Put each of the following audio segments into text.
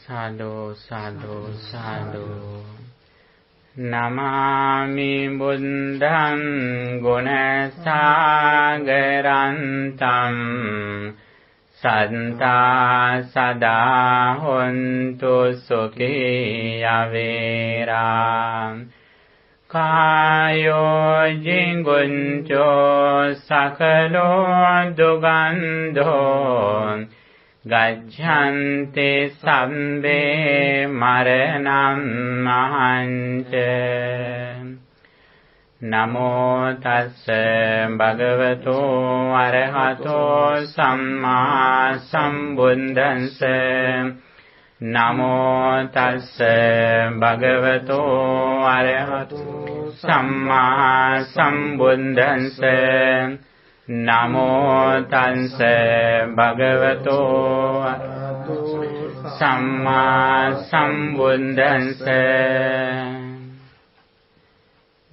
sadhu, sadhu, sadhu. Namami buddham gunasagarantam santa sada hontu sukhiya vera kayo jinguncho sakalo dugandho gacchante sabbe maranam mahante. Namo tassa bhagavato arahato samma sambuddhassa. Namo tassa bhagavato arahato samma sambuddhassa. Namo tassa bhagavato samma sambuddhassa.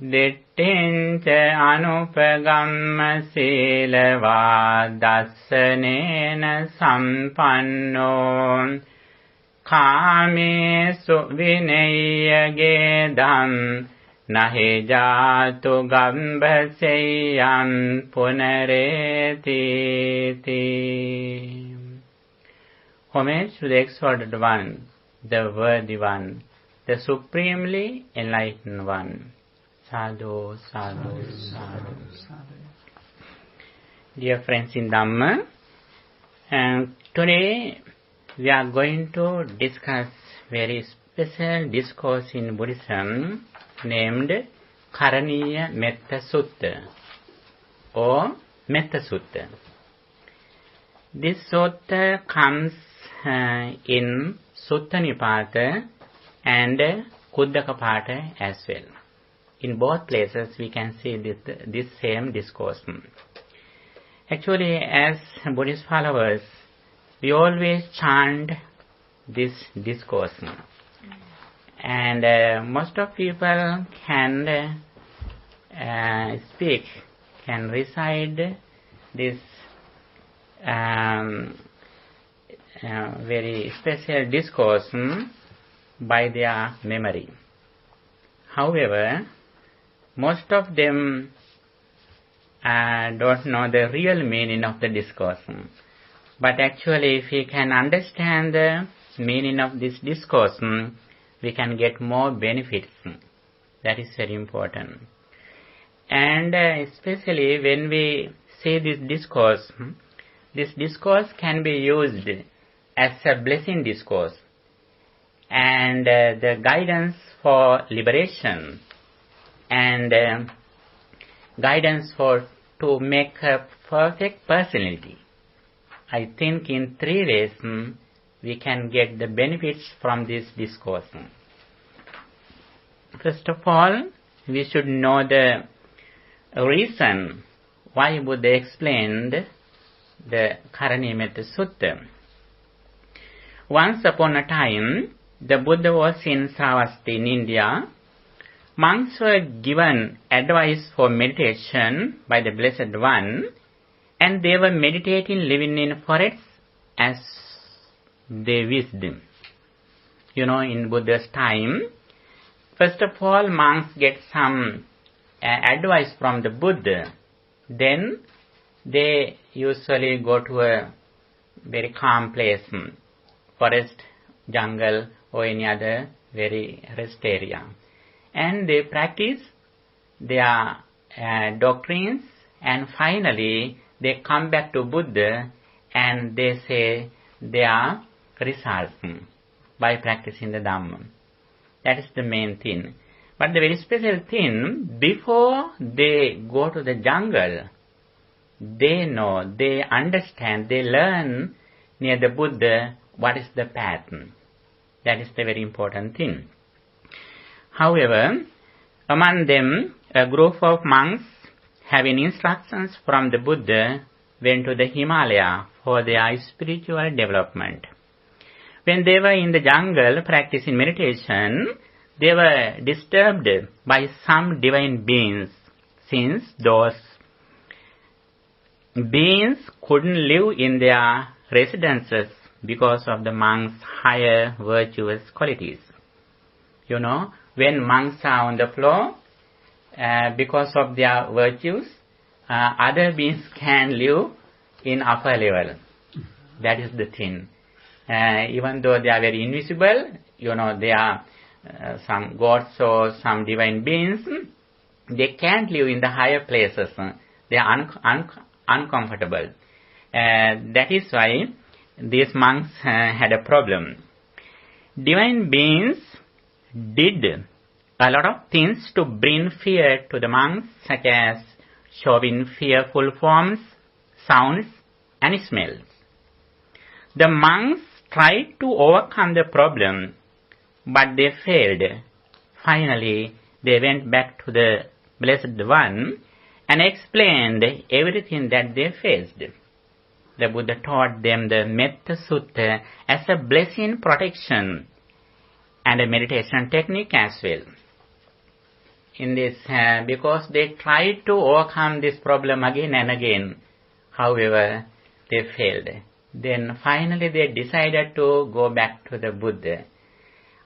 Dittinca anupagamma silava dassanena sampanno kāmesu vinaya gedam nahi jātu gambhaseyam punareti. Homage to the exalted one, the worthy one, the supremely enlightened one. Sadhu, sadhu, sadhu, sadhu. Dear friends in Dhamma, today we are going to discuss very special discourse in Buddhism named Karaniya Metta Sutta or Metta Sutta. This sutta comes in Sutta Nipata and Kuddakapata as well. In both places we can see this same discourse. Actually, as Buddhist followers, we always chant this discourse. And most of people can speak, can recite this very special discourse by their memory. However, most of them don't know the real meaning of the discourse. But actually, if we can understand the meaning of this discourse, we can get more benefits. That is very important. And especially when we say this discourse can be used as a blessing discourse and the guidance for liberation and guidance to make a perfect personality. I think in 3 ways we can get the benefits from this discourse. First of all, we should know the reason why Buddha explained the Karaniya Metta Sutta. Once upon a time, the Buddha was in Sravasti in India. Monks were given advice for meditation by the Blessed One, and they were meditating living in forests as they wished. In Buddha's time, first of all, monks get some advice from the Buddha. Then they usually go to a very calm place, forest, jungle, or any other very rest area. And they practice their doctrines, and finally they come back to Buddha and they say their results by practicing the Dhamma. That is the main thing. But the very special thing, before they go to the jungle, they know, they understand, they learn near the Buddha what is the path. That is the very important thing. However, among them, a group of monks having instructions from the Buddha went to the Himalaya for their spiritual development. When they were in the jungle practicing meditation, they were disturbed by some divine beings, since those beings couldn't live in their residences because of the monks' higher virtuous qualities. When monks are on the floor, because of their virtues, other beings can live in upper level. That is the thing. Even though they are very invisible, they are some gods or some divine beings, they can't live in the higher places. They are uncomfortable. That is why these monks had a problem. Divine beings did a lot of things to bring fear to the monks, such as showing fearful forms, sounds, and smells. The monks tried to overcome the problem, but they failed. Finally, they went back to the Blessed One and explained everything that they faced. The Buddha taught them the Metta Sutta as a blessing protection and a meditation technique as well. In this, because they tried to overcome this problem again and again, however, they failed. Then finally they decided to go back to the Buddha,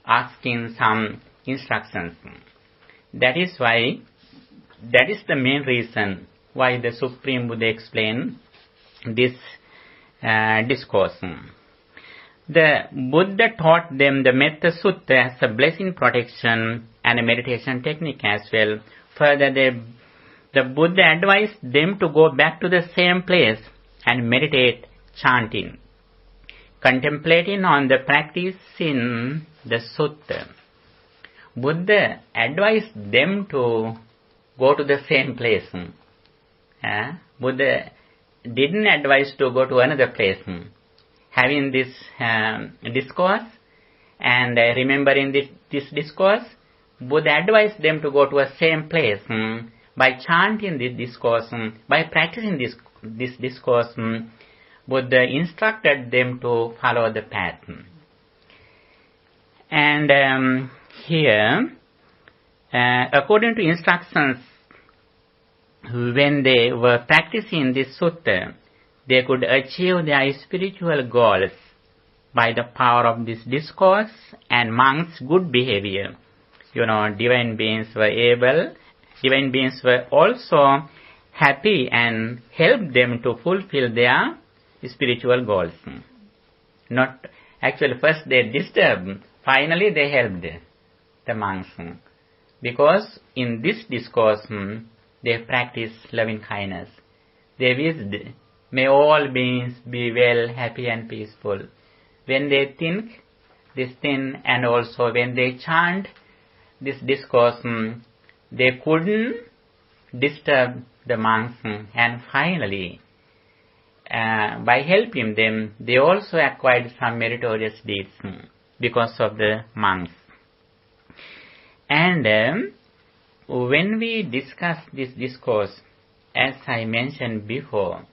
asking some instructions. That is the main reason why the Supreme Buddha explained this discourse. The Buddha taught them the Metta Sutta as a blessing protection and a meditation technique as well. Further, the Buddha advised them to go back to the same place and meditate, chanting, contemplating on the practicing the sutta. Buddha advised them to go to the same place. Buddha didn't advise to go to another place. Having this discourse and remembering this discourse, Buddha advised them to go to a same place. By chanting this discourse, by practicing this discourse, Buddha instructed them to follow the path. And here, according to instructions, when they were practicing this sutta, they could achieve their spiritual goals by the power of this discourse and monks' good behavior. Divine beings were also happy and helped them to fulfill their spiritual goals. First they disturbed, finally they helped the monks. Because in this discourse, they practice loving kindness. They wished, may all beings be well, happy and peaceful. When they think this thing and also when they chant this discourse, they couldn't disturb the monks, and finally, by helping them, they also acquired some meritorious deeds because of the monks. And when we discuss this discourse, as I mentioned before,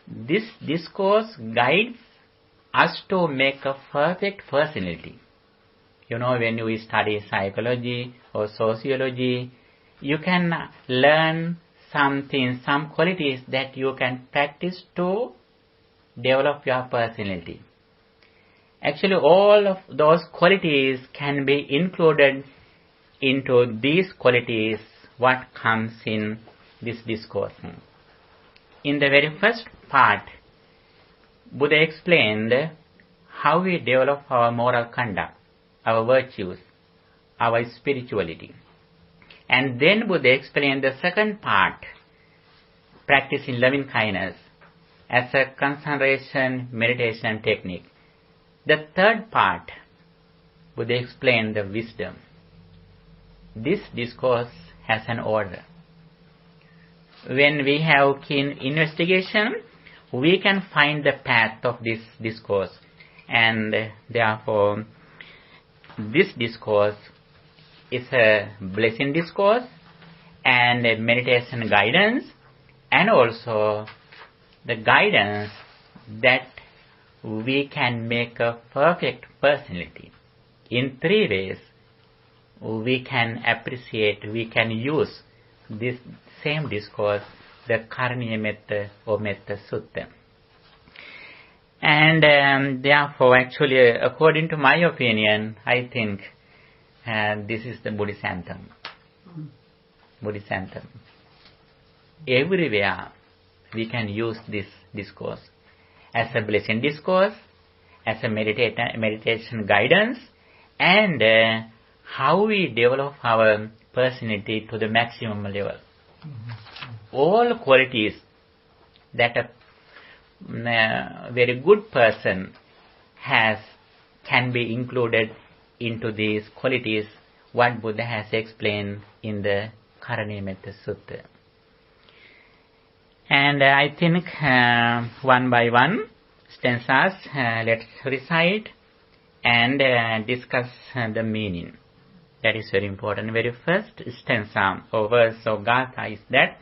this discourse guides us to make a perfect personality. When you study psychology or sociology, you can learn something, some qualities that you can practice to develop your personality. Actually, all of those qualities can be included into these qualities what comes in this discourse. In the very first part, Buddha explained how we develop our moral conduct, our virtues, our spirituality. And then Buddha explained the second part, practicing loving kindness, as a concentration meditation technique. The third part, Buddha explained the wisdom. This discourse has an order. When we have keen investigation, we can find the path of this discourse, and therefore this discourse is a blessing discourse and a meditation guidance, and also the guidance that we can make a perfect personality. In three ways we can appreciate, we can use this same discourse, the Karaniya Metta or Metta Sutta. And therefore, actually, according to my opinion, I think this is the Buddhist anthem. Buddhist anthem. Everywhere we can use this discourse as a blessing discourse, as a meditation guidance, and how we develop our personality to the maximum level. All qualities that a very good person has can be included into these qualities what Buddha has explained in the Karaniya Sutta. And I think one by one stanzas let's recite and discuss the meaning. That is very important. Very first stanza or verse or gatha is that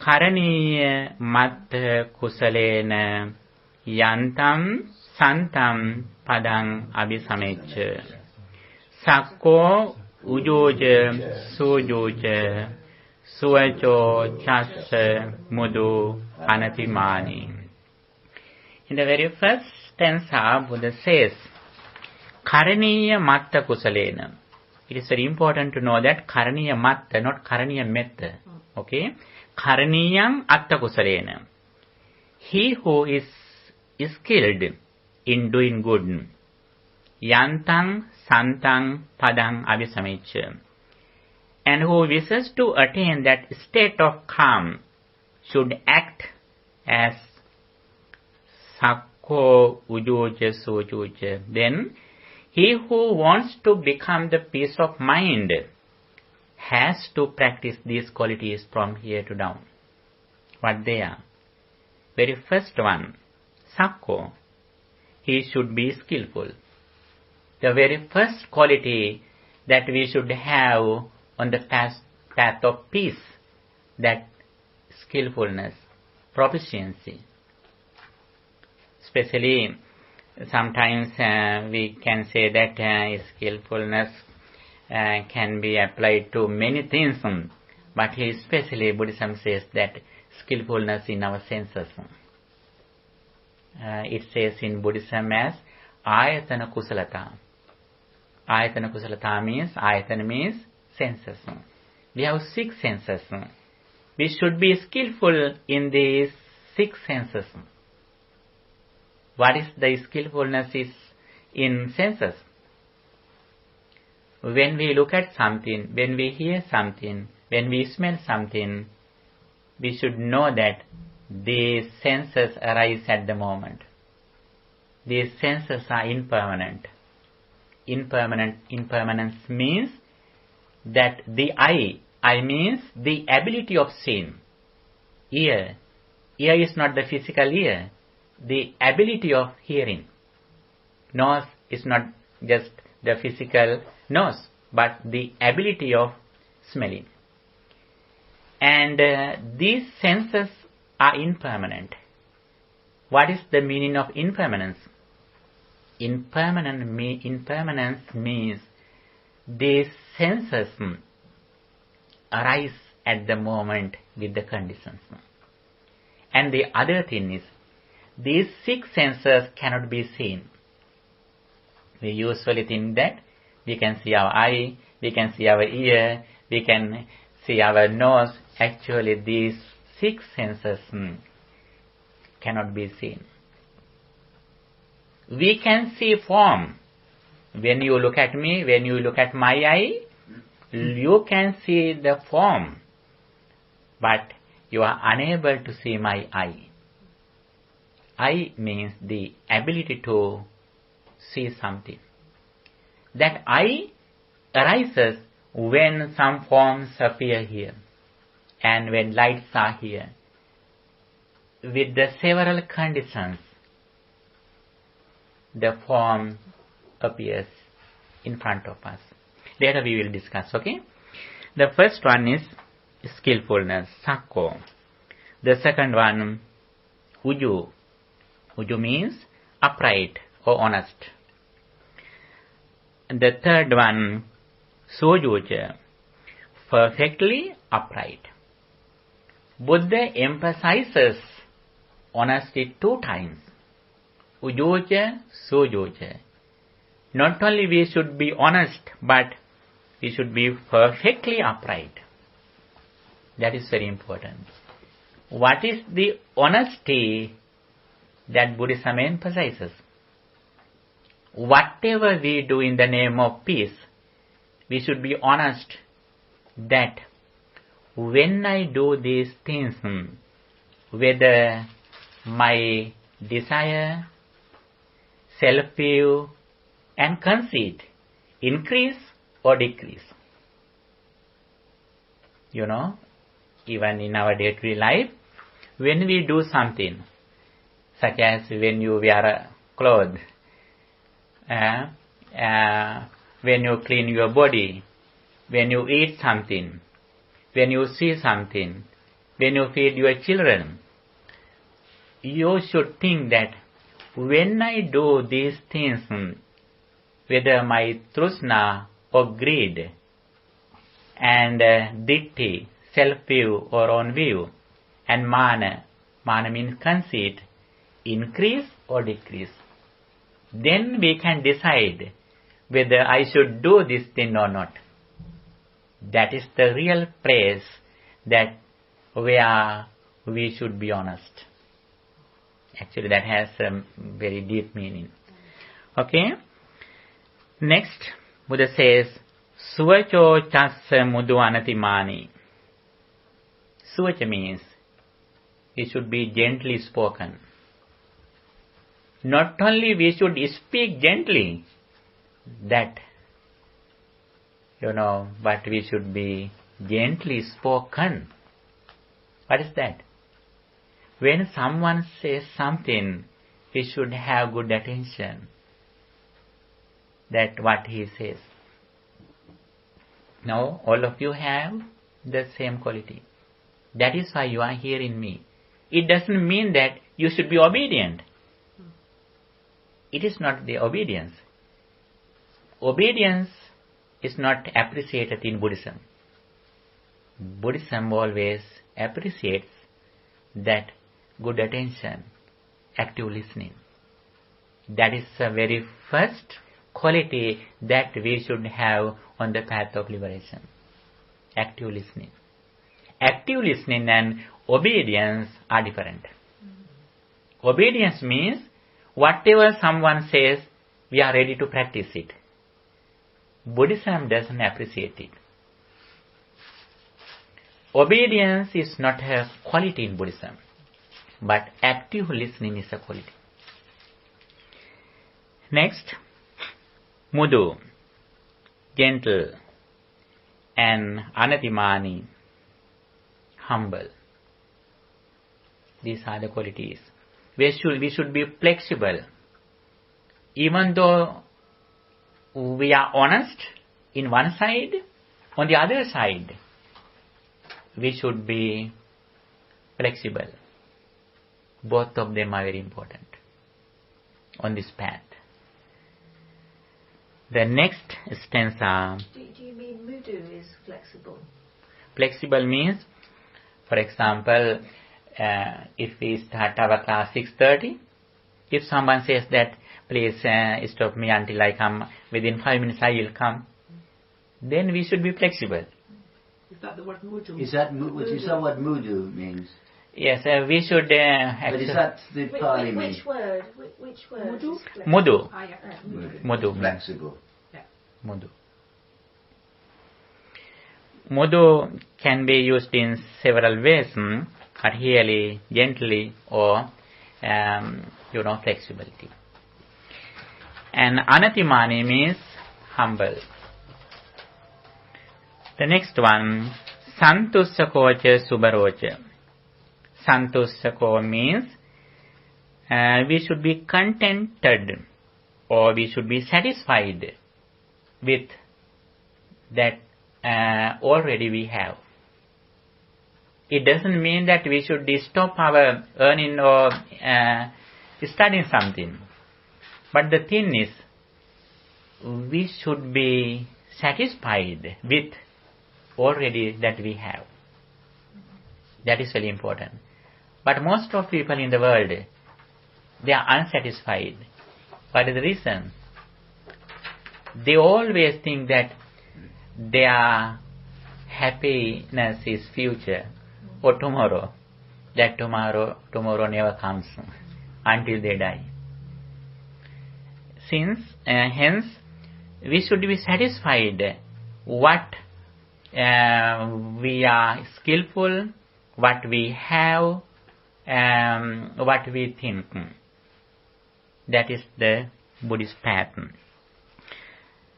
Karaniya matta kusalena yantam santam padang abhisamecca sakko ujoja sujoja suvacho chassa mudu anatimani. In the very first stanza, Buddha says, Karaniya matta kusalena. It is very important to know that Karaniya matta, not Karaniya metta. Okay? Karaniyam atta kusalena. He who is skilled in doing good. Yantang santang padang abhisamecca. And who wishes to attain that state of calm should act as sakko ujoja sujoja. Then he who wants to become the peace of mind has to practice these qualities from here to down. What they are? Very first one, sakko. He should be skillful. The very first quality that we should have on the path of peace, that skillfulness, proficiency. Especially, sometimes we can say that skillfulness can be applied to many things, but especially Buddhism says that skillfulness in our senses. It says in Buddhism as ayatana kusalata. Ayatana kusalata means senses. We have 6 senses. We should be skillful in these 6 senses. What is the skillfulness is in senses? When we look at something, when we hear something, when we smell something, we should know that these senses arise at the moment. These senses are impermanent. Impermanence means that the eye means the ability of seeing. Ear is not the physical ear, the ability of hearing. Nose is not just the physical nose, but the ability of smelling. And these senses are impermanent. What is the meaning of impermanence? Impermanence means these senses arise at the moment with the conditions. And the other thing is, these 6 senses cannot be seen. We usually think that we can see our eye, we can see our ear, we can see our nose. Actually, these 6 senses cannot be seen. We can see form. When you look at me, when you look at my eye, you can see the form, but you are unable to see my eye. Eye means the ability to see something. That eye arises when some forms appear here and when lights are here. With the several conditions, the form appears in front of us. Later we will discuss, okay? The first one is skillfulness, sakko. The second one, uju. Uju means upright or honest. And the third one, sujoja, perfectly upright. Buddha emphasizes honesty 2 times. ujoja, sujoja. Not only we should be honest, but we should be perfectly upright. That is very important. What is the honesty that Buddhism emphasizes? Whatever we do in the name of peace, we should be honest that when I do these things, whether my desire, self-view and conceit increase or decrease. Even in our day-to-day life, when we do something, such as when you wear a cloth, when you clean your body, when you eat something, when you see something, when you feed your children, you should think that when I do these things, whether my trusna or greed and ditti, self-view or own view, and mana means conceit, increase or decrease. Then we can decide whether I should do this thing or not. That is the real place that where we should be honest. Actually, that has a very deep meaning. Okay? Next, Buddha says, Suvacho chassa mudu anatimani. Suvacha means it should be gently spoken. Not only we should speak gently, but we should be gently spoken. What is that? When someone says something, we should have good attention that what he says. Now, all of you have the same quality. That is why you are hearing me. It doesn't mean that you should be obedient. It is not the obedience. Obedience is not appreciated in Buddhism. Buddhism always appreciates that good attention, active listening. That is the very first quality that we should have on the path of liberation. Active listening. Active listening and obedience are different. Obedience means whatever someone says, we are ready to practice it. Buddhism doesn't appreciate it. Obedience is not a quality in Buddhism, but active listening is a quality. Next, mudu, gentle, and anatimani, humble. These are the qualities. We should be flexible. Even though we are honest in one side, on the other side, we should be flexible. Both of them are very important on this path. The next stanza. Do you mean mudu is flexible? Flexible means, for example, if we start our class 6:30, if someone says that, please stop me until I come, within 5 minutes I will come, then we should be flexible. Is that the word mudu? Is that what mudu means? Yes, we should... but is that the Pali mean? Which word? Which word? Mudu? Mudu. Ah, yeah. Mudu. Flexible. Yeah. Mudu. Mudu can be used in several ways, but really, gently, or, flexibility. And anatimani means humble. The next one, santussakocha subarocha. Santussako means we should be contented, or we should be satisfied with that already we have. It doesn't mean that we should stop our earning or studying something. But the thing is, we should be satisfied with already that we have. That is very important. But most of people in the world, they are unsatisfied. What is the reason? They always think that their happiness is future or tomorrow. That tomorrow never comes until they die. Hence, we should be satisfied what we are skillful, what we have, what we think. That is the Buddhist path.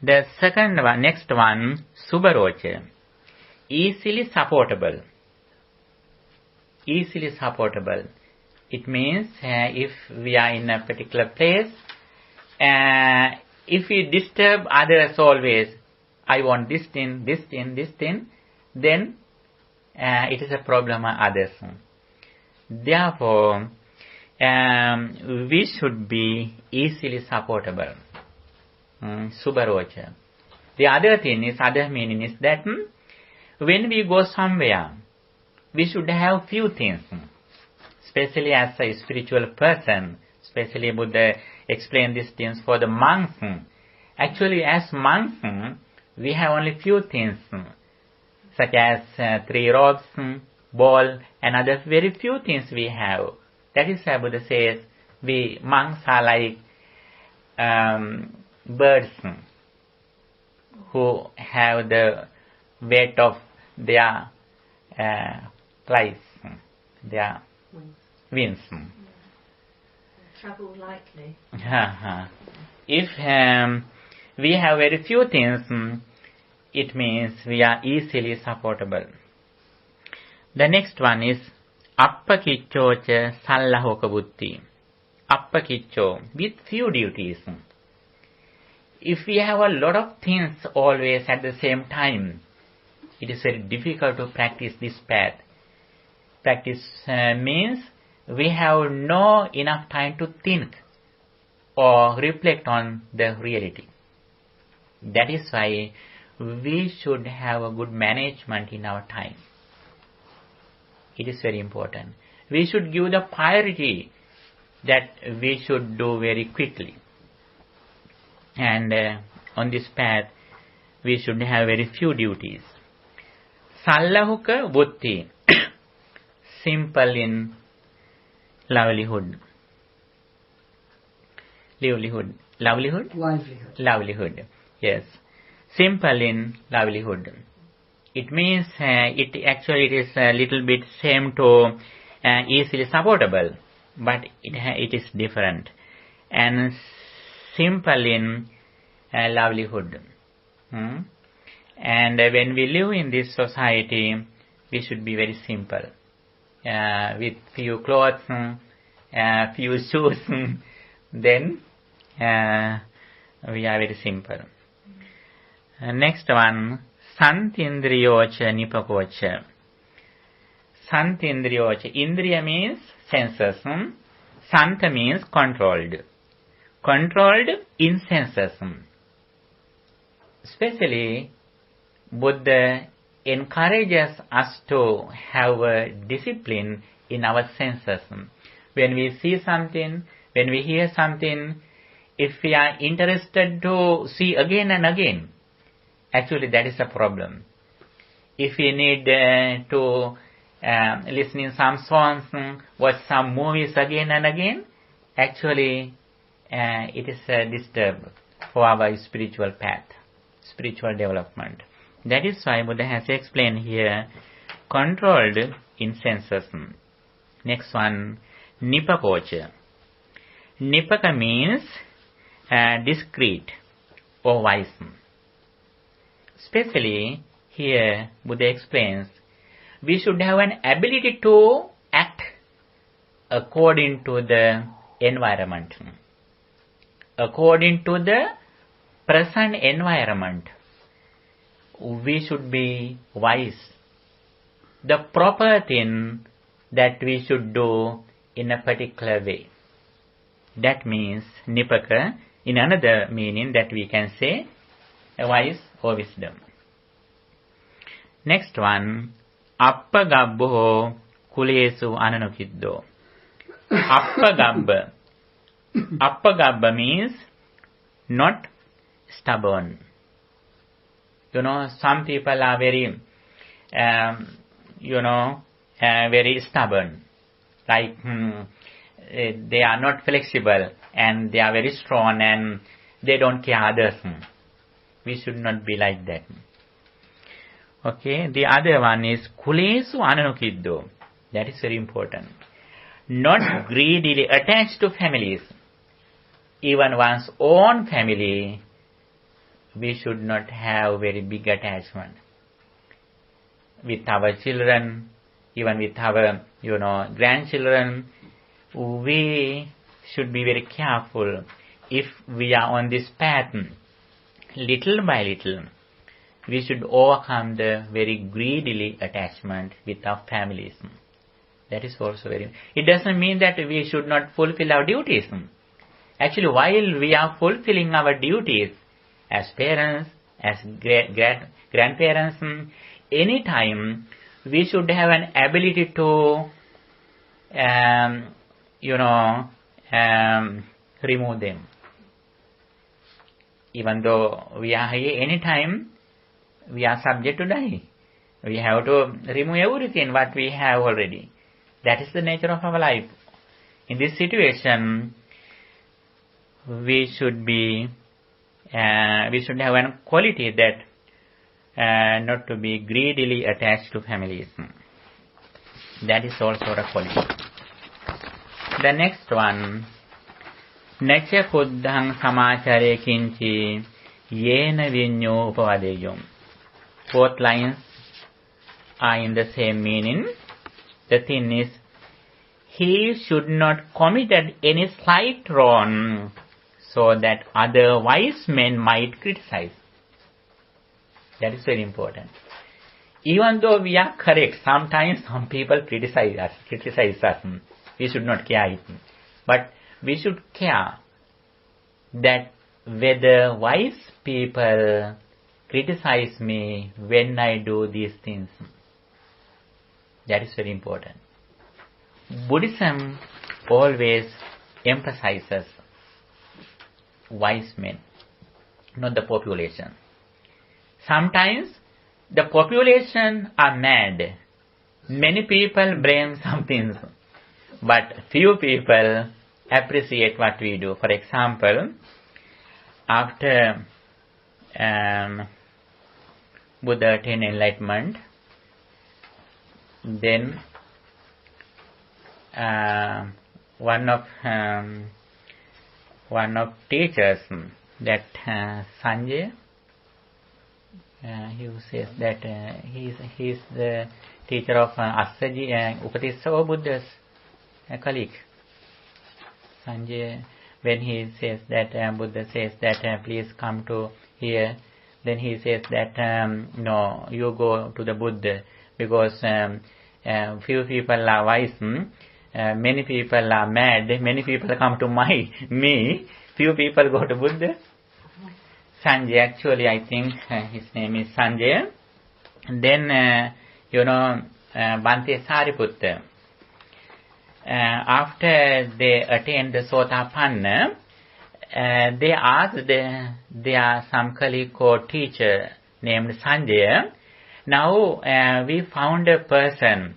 The next one, Subharocha, easily supportable. Easily supportable. It means if we are in a particular place, if we disturb others always, I want this thing, then it is a problem of others. Therefore, we should be easily supportable. Subharocha. The other meaning is that when we go somewhere, we should have few things. Especially as a spiritual person, especially Buddha explained these things for the monks. Actually, as monks, we have only few things, such as 3 robes, bowl, and other very few things we have. That is why Buddha says we monks are like birds who have the weight of their flies, their wings. Travel lightly. If we have very few things, it means we are easily supportable. The next one is Appakiccocha Sallahoka Buddhi. Appakicco, with few duties. If we have a lot of things always at the same time, it is very difficult to practice this path. Practice means we have no enough time to think or reflect on the reality. That is why we should have a good management in our time. It is very important. We should give the priority that we should do very quickly. And on this path, we should have very few duties. Sallahuka buddhi, simple in livelihood. Livelihood. Yes. Simple in livelihood. It means it is a little bit same to easily supportable, but it is different. And simple in livelihood. And when we live in this society, we should be very simple. With few clothes, few shoes, then we are very simple. Next one, Santindriyocha Nipakocha. Santindriyocha. Indriya means senses. Santa means controlled. Controlled in senses. Especially, Buddha encourages us to have a discipline in our senses. When we see something, when we hear something, if we are interested to see again and again, actually that is a problem. If we need to listen in some songs, watch some movies again and again, actually it is a disturb for our spiritual path, spiritual development. That is why Buddha has explained here, controlled in senses. Next one, Nipakocha. Nipaka means discreet or wise. Especially here, Buddha explains, we should have an ability to act according to the environment. According to the present environment, we should be wise. The proper thing that we should do in a particular way. That means Nipaka, in another meaning that we can say, a wise or wisdom. Next one, Appagabbo Kulesu Ananukiddo. Appagabba, Appagabba means not stubborn. Some people are very, very stubborn. Like, they are not flexible and they are very strong and they don't care others. We should not be like that. Okay, the other one is kulesu ananukiddo. That is very important. Not greedily attached to families. Even one's own family, we should not have very big attachment. With our children, even with our, grandchildren, we should be very careful. If we are on this path, little by little, we should overcome the very greedily attachment with our families. That is also very... It doesn't mean that we should not fulfill our duties. Actually, while we are fulfilling our duties as parents, as grandparents, any time we should have an ability to, remove them. Even though we are here, any time we are subject to die. We have to remove everything what we have already. That is the nature of our life. In this situation, we should have a quality that not to be greedily attached to families. That is also a quality. The next one, Nacha kuddhang samachare kinchi yena vinyo upavadeyum. Both lines are in the same meaning. The thing is, he should not commit any slight wrong so that other wise men might criticize. That is very important. Even though we are correct, sometimes some people criticize us. We should not care it. But we should care that whether wise people criticize me when I do these things. That is very important. Buddhism always emphasizes wise men, not the population. Sometimes the population are mad. Many people blame some things, but few people appreciate what we do. For example, after Buddha attained enlightenment, then one of teachers, that Sanjay, he says that he is the teacher of Assaji Upatisava Buddha's colleague. Sanjay, when he says that Buddha says that please come to here, then he says that no, you go to the Buddha, because few people are wise, many people are mad, many people come to me, few people go to Buddha. Sanjay, actually I think his name is Sanjay. And then, Bhante Sariputta, after they attained the Sotapanna, they asked their some colleague or teacher named Sanjay, now we found a person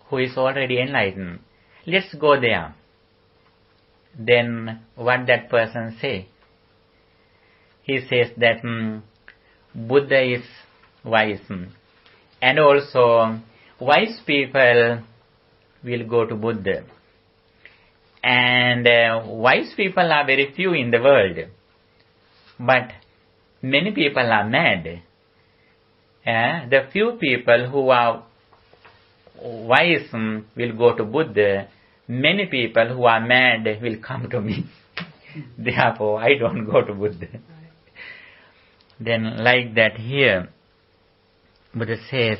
who is already enlightened. Let's go there. Then what that person say? He says that Buddha is wise, and also wise people will go to Buddha. And wise people are very few in the world, but many people are mad. The few people who are wise will go to Buddha. Many people who are mad will come to me. Therefore, I don't go to Buddha. Then like that here, Buddha says,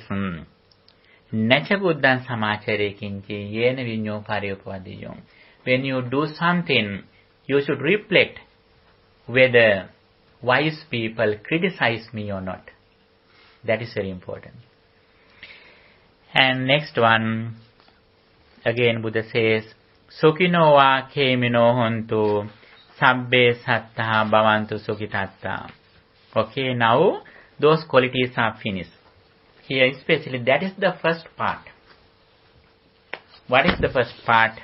Nacha buddhan samachare kinchi yena vinyo pariyopavadiyom. When you do something, you should reflect whether wise people criticize me or not. That is very important. And next one, again Buddha says, Sukino va kemino hontu sabbe sattha bhavantu sukhitatta. Okay, now those qualities are finished. Here especially that is the first part. What is the first part?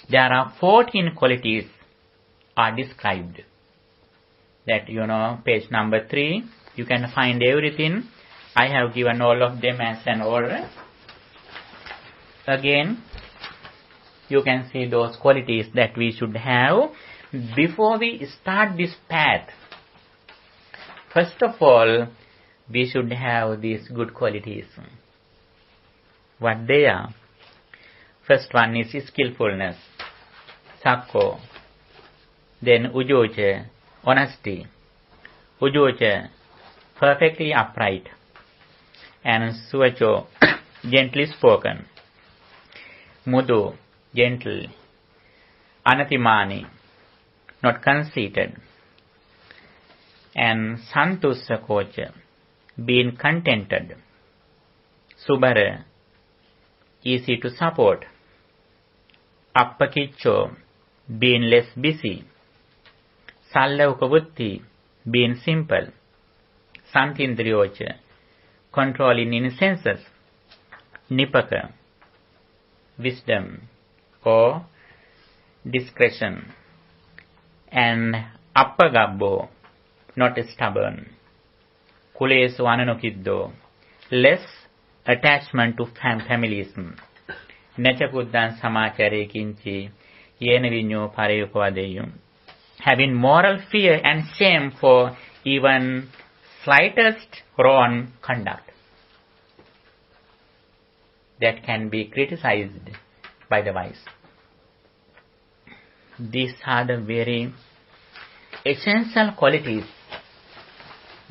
There are 14 qualities are described. That page number 3, you can find everything. I have given all of them as an order. Again, you can see those qualities that we should have before we start this path. First of all, we should have these good qualities. What they are? First one is skillfulness, sakko. Then ujocha, honesty. Ujocha, perfectly upright. And suvacho, gently spoken. Mudu, gentle. Anatimani, not conceited. And santussakocha, being contented. Subara, easy to support. Appakicho, being less busy. Sallavukavutthi, being simple. Santindriyocha, controlling in senses. Nipaka, wisdom or discretion. And appagabbo, not stubborn. Kulesu ananokiddo, less attachment to familism. Nechakuddhan samachare kinchi, yena vinyo parayukavadeyum. Having moral fear and shame for even slightest wrong conduct that can be criticized by the wise. These are the very essential qualities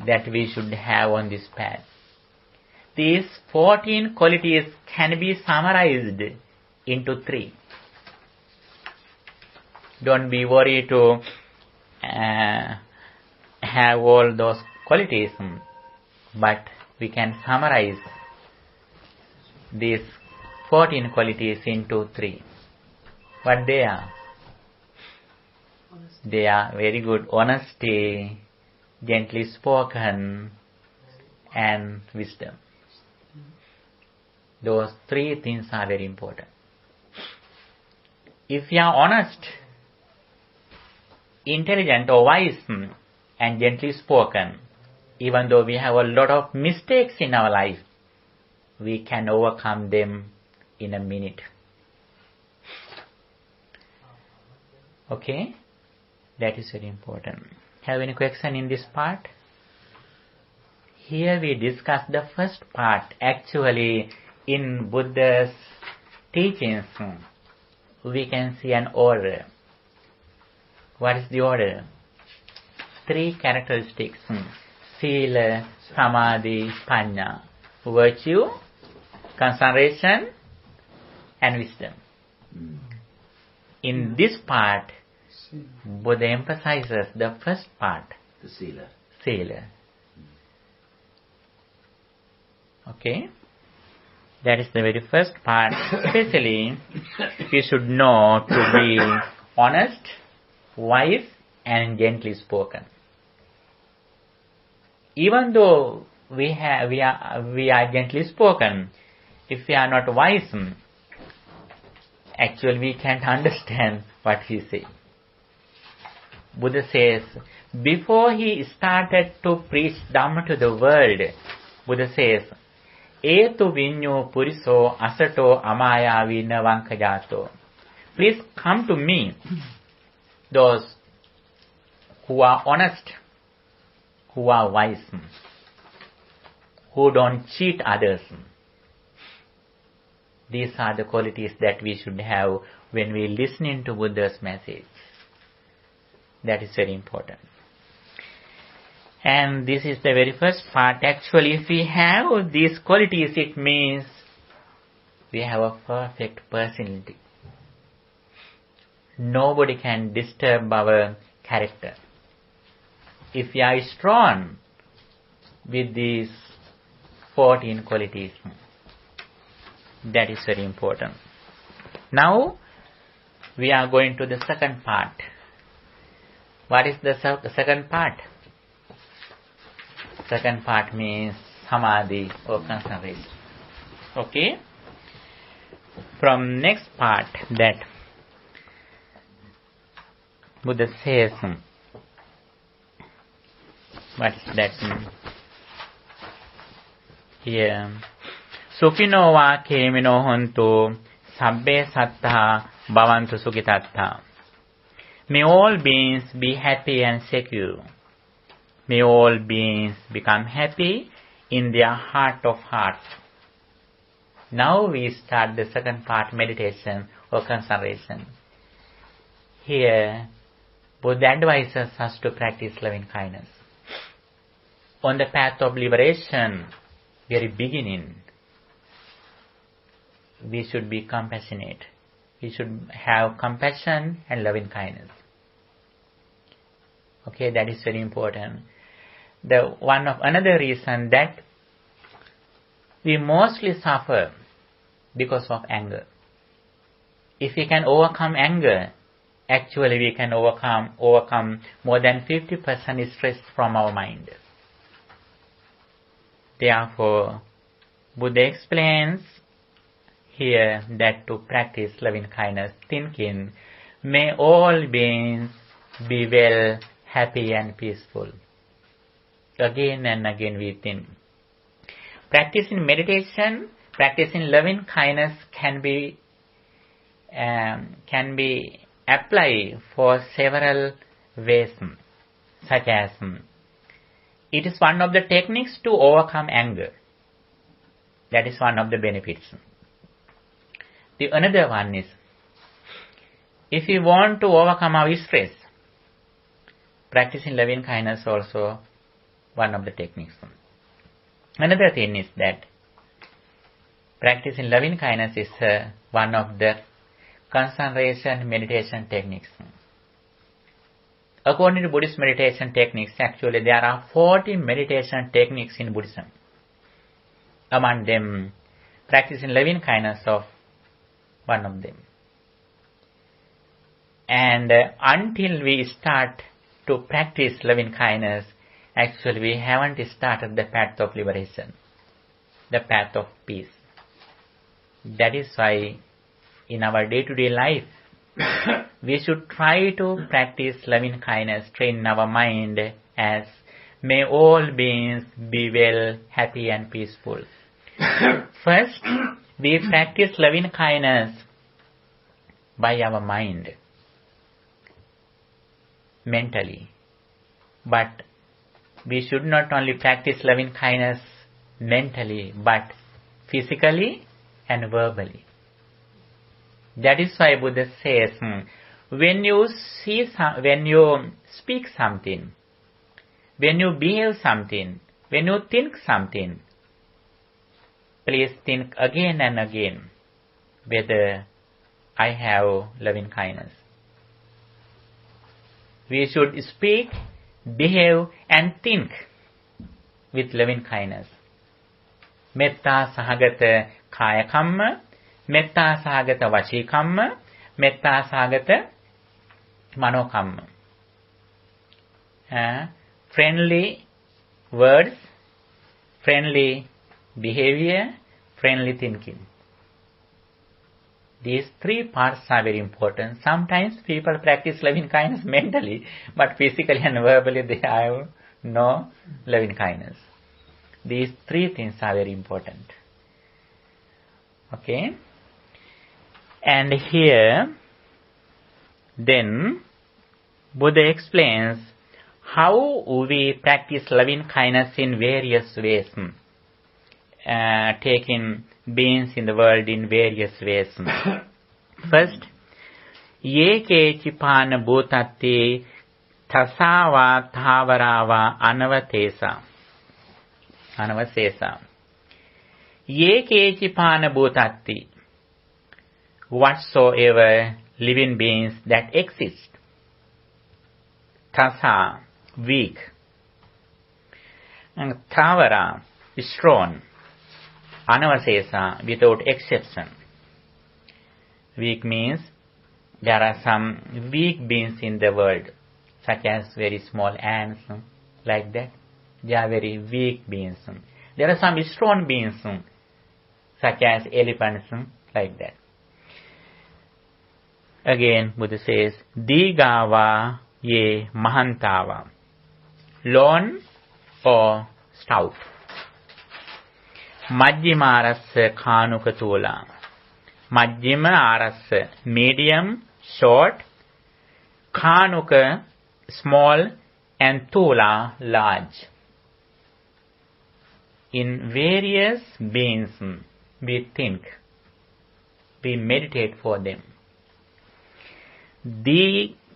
that we should have on this path. These 14 qualities can be summarized into 3. Don't be worried to have all those qualities, but we can summarize these 14 qualities into 3. What they are? They are very good honesty, gently spoken, and wisdom. Those 3 things are very important. If you are honest, intelligent or wise, and gently spoken, even though we have a lot of mistakes in our life, we can overcome them in a minute. Okay? That is very important. Have any question in this part? Here we discuss the first part. Actually, in Buddha's teachings, we can see an order. What is the order? 3 characteristics. Sila, Samadhi, Panya. Virtue, concentration, and wisdom. In this part, Buddha emphasizes the first part. The Sila. Sila. Okay? That is the very first part. Especially, we should know to be honest, wise, and gently spoken. Even though we are gently spoken, if we are not wise, actually we can't understand what he says. Buddha says, before he started to preach Dhamma to the world, Buddha says, Etu vinyo puriso asato amaya vina vankajato. Please come to me, those who are honest, who are wise, who don't cheat others. These are the qualities that we should have when we listen to Buddha's message. That is very important. And this is the very first part. Actually, if we have these qualities, it means we have a perfect personality. Nobody can disturb our character. If we are strong with these 14 qualities, that is very important. Now, we are going to the second part. What is the second part? Second part means samadhi or concentration. Okay? From next part that Buddha says, what is that? Here. Sukhino va kemino hontu sabbe sattha bhavantu sukhitattha. May all beings be happy and secure. May all beings become happy in their heart of hearts. Now we start the second part, meditation or concentration. Here, Buddha advises us to practice loving kindness. On the path of liberation, very beginning, we should be compassionate. We should have compassion and loving kindness. Okay, that is very important. Another reason that we mostly suffer because of anger. If we can overcome anger, actually we can overcome more than 50% stress from our mind. Therefore, Buddha explains here that to practice loving kindness, thinking, may all beings be well, happy and peaceful. Again and again we think. Practicing meditation, practicing loving kindness can be applied for several ways, such as it is one of the techniques to overcome anger. That is one of the benefits. The another one is, if we want to overcome our stress, practicing loving kindness also one of the techniques. Another thing is that practicing loving kindness is one of the concentration meditation techniques. According to Buddhist meditation techniques, actually there are 40 meditation techniques in Buddhism. Among them, practicing loving kindness of one of them. And until we start to practice loving kindness, actually we haven't started the path of liberation, the path of peace. That is why in our day-to-day life, we should try to practice loving kindness, train our mind as may all beings be well, happy and peaceful. First, we practice loving kindness by our mind, mentally. But we should not only practice loving kindness mentally, but physically and verbally. That is why Buddha says, when you speak something, when you behave something, when you think something, please think again and again whether I have loving kindness. We should speak, behave and think with loving kindness. Metta sahagata kaya kamma, metta sahagata vachi kamma, metta sahagata mano kamma. Friendly words, friendly behavior, friendly thinking. These three parts are very important. Sometimes people practice loving kindness mentally, but physically and verbally they have no loving kindness. These three things are very important. Okay? And here, then, Buddha explains how we practice loving kindness in various ways, taking beings in the world in various ways. First, ye kechipana bhutatti tasava thavarava anavatesa. Ye kechipana bhutatti, whatsoever living beings that exist. Tasa, weak. And thavara, strong. Anavasesa, without exception. Weak means there are some weak beings in the world, such as very small ants, like that. They are very weak beings. There are some strong beings, such as elephants, like that. Again, Buddha says, Digava ye mahantava. Long or stout. Majjima arassa khanuka tola. Majjima arassa, medium, short. Khanuka, small. And tola, large. In various beings, we think, we meditate for them. Dighavaye,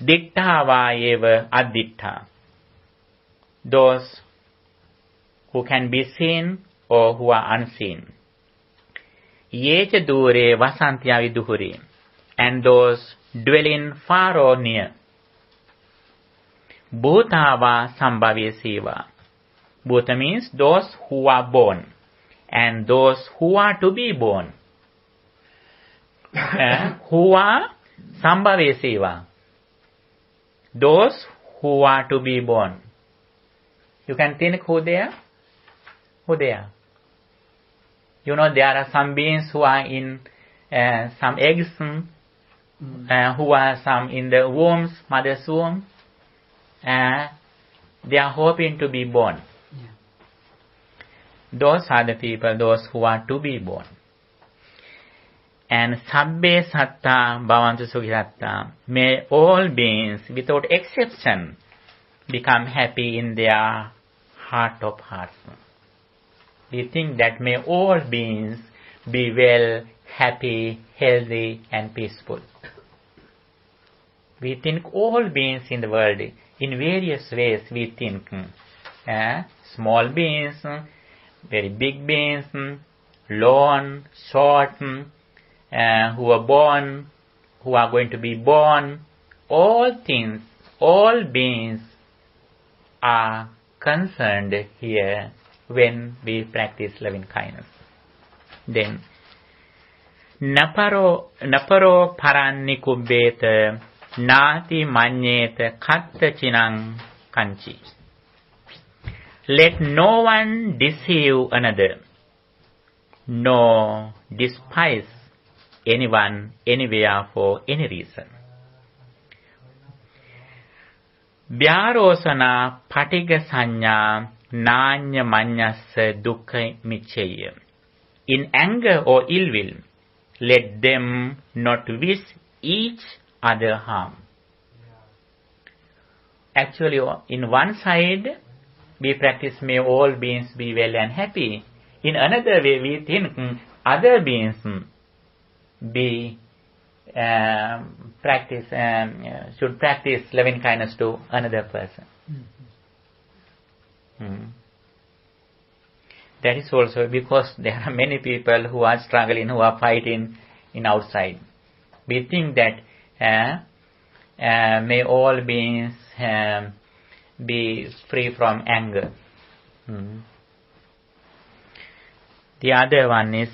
ditthavayeva addittha. Those who can be seen or who are unseen. Yecha dure vasantya viduhure. And those dwelling far or near. Bhutava sambhavyesiva. Bhuta means those who are born and those who are to be born. Who are sambhavyesiva. Those who are to be born. You can think who they are? Who they are? You know, there are some beings who are in some eggs, who are some in the wombs, mother's womb. They are hoping to be born. Yeah. Those are the people, those who are to be born. And sabbe satta bhavantu sukhisatta. May all beings, without exception, become happy in their heart of hearts. We think that may all beings be well, happy, healthy, and peaceful. We think all beings in the world, in various ways we think. Small beings, very big beings, long, short, who are born, who are going to be born. All things, all beings are concerned here when we practice loving kindness. Then, naparo paranni kubbeta nati manyeta katta chinang kanchi. Let no one deceive another, nor despise anyone anywhere for any reason. Vyarosana patiga sanya nanya manyasa dukkha michaya. In anger or ill will, let them not wish each other harm. Actually, in one side, we practice may all beings be well and happy. In another way, we think other beings should practice loving kindness to another person. That is also because there are many people who are struggling, who are fighting in outside. We think that may all beings be free from anger. The other one is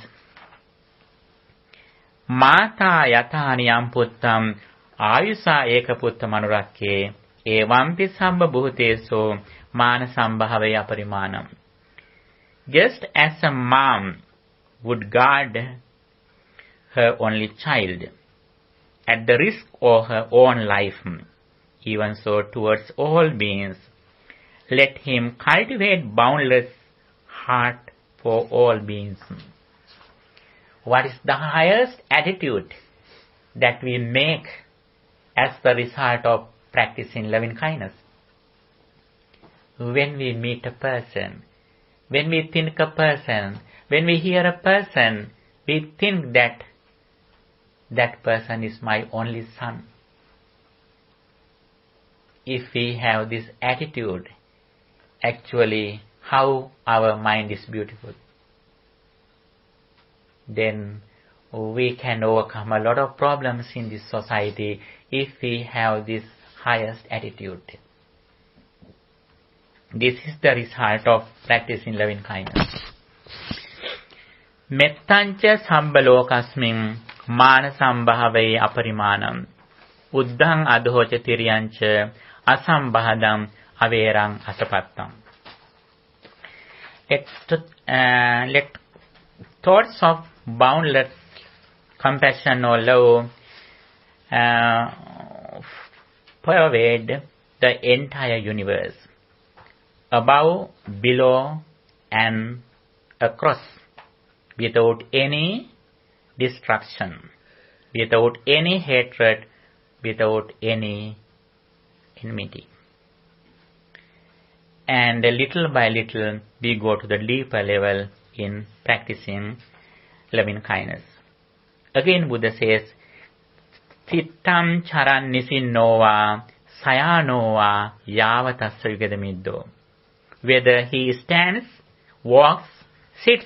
Mata yataniyam puttam ayusa ekaputta manurakke evampi sambha bhuteso mana sambhavaya parimanam. Just as a mom would guard her only child at the risk of her own life, even so towards all beings, let him cultivate boundless heart for all beings. What is the highest attitude that we make as the result of practicing loving kindness? When we meet a person, when we think a person, when we hear a person, we think that that person is my only son. If we have this attitude, actually, how our mind is beautiful. Then we can overcome a lot of problems in this society if we have this highest attitude. This is the result of practicing loving kindness. Mettancha sambhalokasmin mana sambhave aparimanam uddhang adhocha tiriyancha asambhadam averang asapattam. Let thoughts of boundless compassion or love pervade the entire universe, above, below, and across, without any destruction, without any hatred, without any enmity. And little by little, we go to the deeper level in practicing loving kindness. Again, Buddha says, Sittam charan nisinnova sayanova yavatassa yugadamiddo. Whether he stands, walks, sits,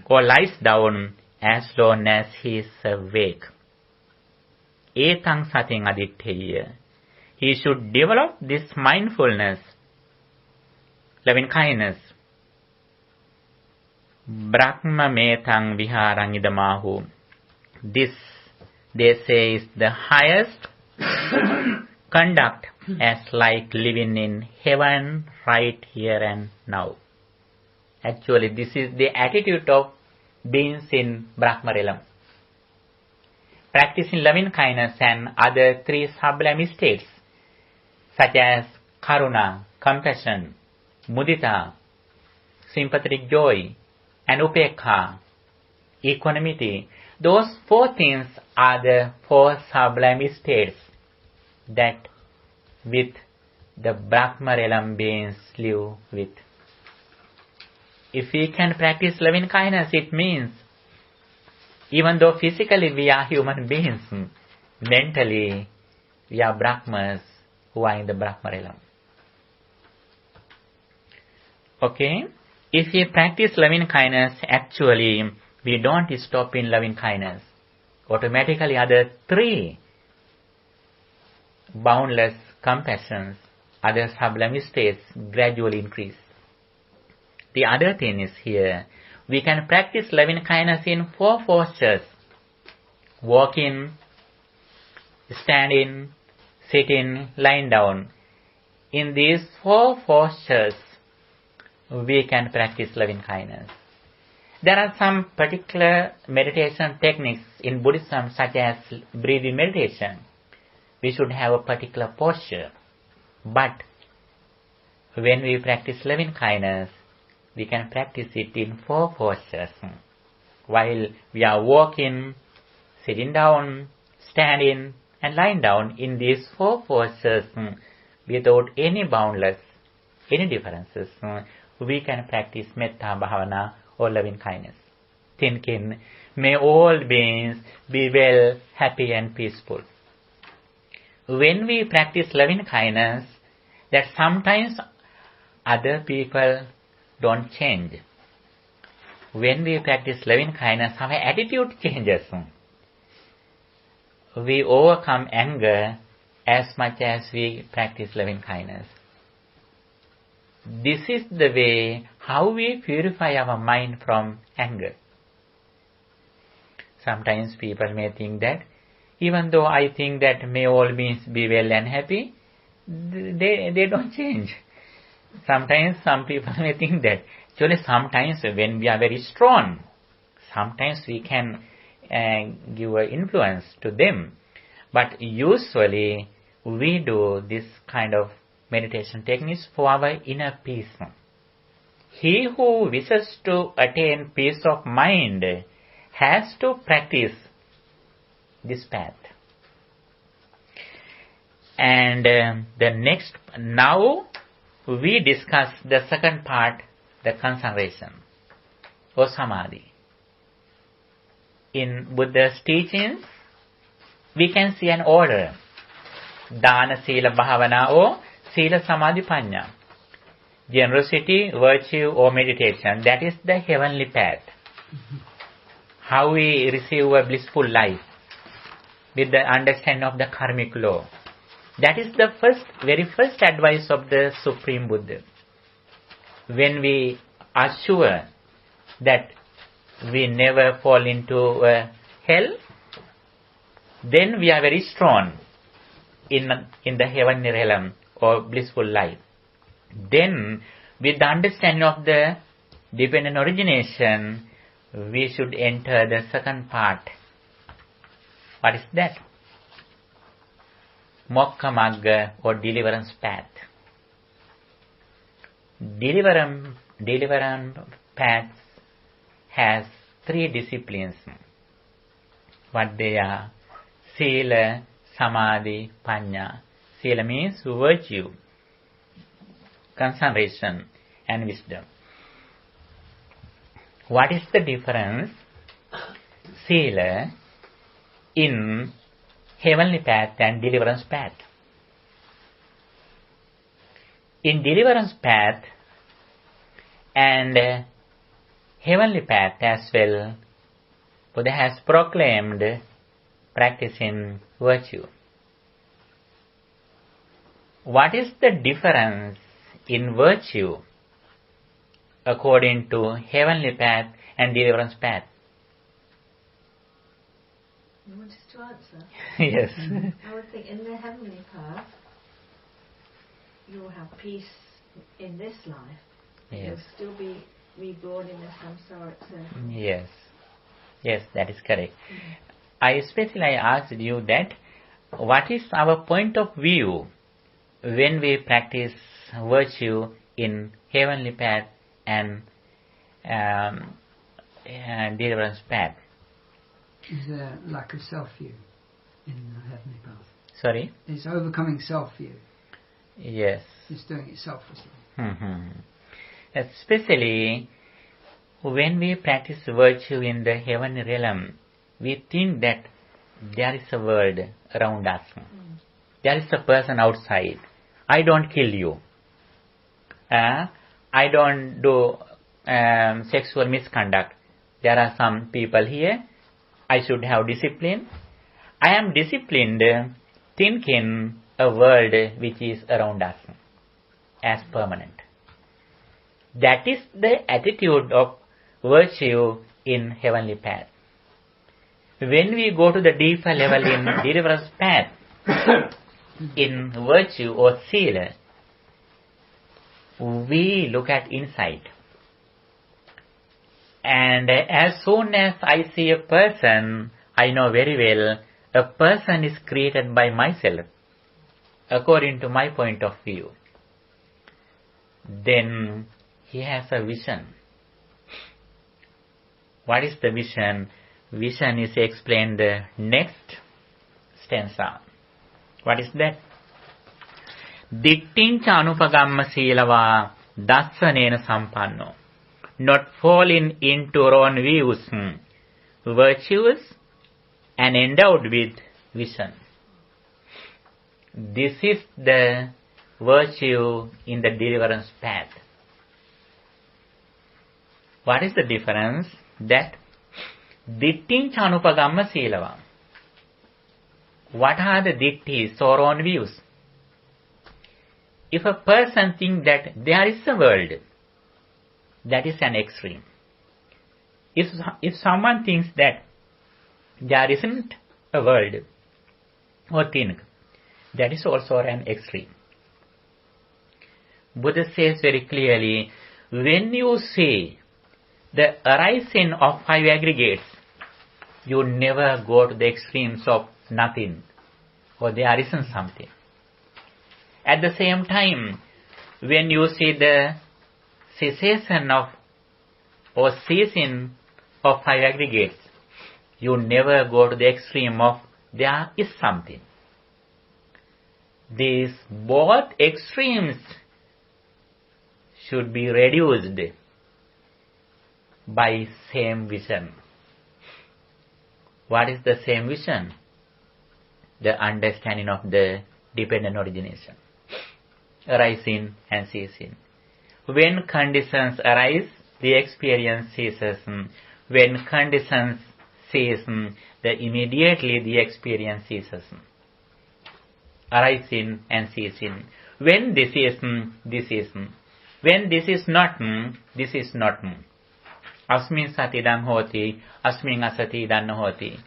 or lies down, as long as he is awake. Etang sating aditteya. He should develop this mindfulness, loving kindness. Brahma metang viharang idamahu. This, they say, is the highest conduct, as like living in heaven right here and now. Actually, this is the attitude of beings in Brahma realm. Practicing loving kindness and other three sublime states, such as karuna, compassion, mudita, sympathetic joy, and upekha, equanimity. Those four things are the four sublime states that with the Brahma realm beings live with. If we can practice loving kindness, it means even though physically we are human beings, mentally we are Brahmas who are in the Brahma realm. Okay? If we practice loving kindness, actually we don't stop in loving kindness. Automatically other three boundless compassions, other sublime states gradually increase. The other thing is here, we can practice loving kindness in four postures: walking, standing, sitting, lying down. In these four postures, we can practice loving kindness. There are some particular meditation techniques in Buddhism, such as breathing meditation. We should have a particular posture. But when we practice loving kindness, we can practice it in four postures. While we are walking, sitting down, standing, and lying down, in these four postures, without any boundless, any differences, we can practice metta bhavana or loving kindness. Thinking, may all beings be well, happy and peaceful. When we practice loving kindness, that sometimes other people don't change. When we practice loving kindness, our attitude changes. We overcome anger as much as we practice loving kindness. This is the way how we purify our mind from anger. Sometimes people may think that even though I think that may all beings be well and happy, they don't change. Sometimes some people may think that actually sometimes when we are very strong, sometimes we can give an influence to them. But usually we do this kind of meditation techniques for our inner peace. He who wishes to attain peace of mind has to practice this path. And now we discuss the second part, the concentration or samadhi. In Buddha's teachings, we can see an order: dana, sila, bhavana or sila, samadhi, panya. Generosity, virtue or meditation, that is the heavenly path. How we receive a blissful life with the understanding of the karmic law. That is the very first advice of the Supreme Buddha. When we are sure that we never fall into hell, then we are very strong in the heavenly realm or blissful life. Then, with the understanding of the dependent origination, we should enter the second part. What is that? Mokkha Magga or deliverance path. Deliverance path has 3 disciplines. What they are? Sila, Samadhi, Panya. Sila means virtue, concentration and wisdom. What is the difference? Sila in heavenly path and deliverance path. In deliverance path and heavenly path as well, Buddha has proclaimed practicing virtue. What is the difference in virtue according to heavenly path and deliverance path? You want us to answer? Yes. I would think in the heavenly path, you'll have peace in this life. Yes. You'll still be reborn in the samsaric circle. Yes. Yes, that is correct. I especially asked you that what is our point of view when we practice virtue in heavenly path and deliverance path? Is there lack of self-view in the heavenly path? Sorry? It's overcoming self-view. Yes. It's doing it selflessly. Especially when we practice virtue in the heavenly realm, we think that there is a world around us. There is a person outside. I don't kill you. I don't do sexual misconduct. There are some people here. I should have discipline. I am disciplined thinking a world which is around us as permanent. That is the attitude of virtue in heavenly path. When we go to the deeper level in deliverance path, in virtue or sila, we look at inside. And as soon as I see a person, I know very well a person is created by myself, according to my point of view. Then he has a vision. What is the vision? Vision is explained the next stanza. What is that? Dittincha anupagamma silava dassanena sampanno. Not falling into wrong views, virtuous and endowed with vision. This is the virtue in the deliverance path. What is the difference? That dittincha anupagamma silava. What are the dittis or wrong views? If a person thinks that there is a world, that is an extreme. If someone thinks that there isn't a world or thing, that is also an extreme. Buddha says very clearly, when you see the arising of 5 aggregates, you never go to the extremes of nothing or there isn't something. At the same time, when you see the cessation of or ceasing of 5 aggregates, you never go to the extreme of there is something. These both extremes should be reduced by same vision. What is the same vision? The understanding of the dependent origination, arising and ceasing. When conditions arise, the experience ceases. When conditions cease, immediately the experience ceases. Arising and ceasing. When this is, this is. When this is not, this is not. Asmin sati idam hoti, asmin asati idam no hoti.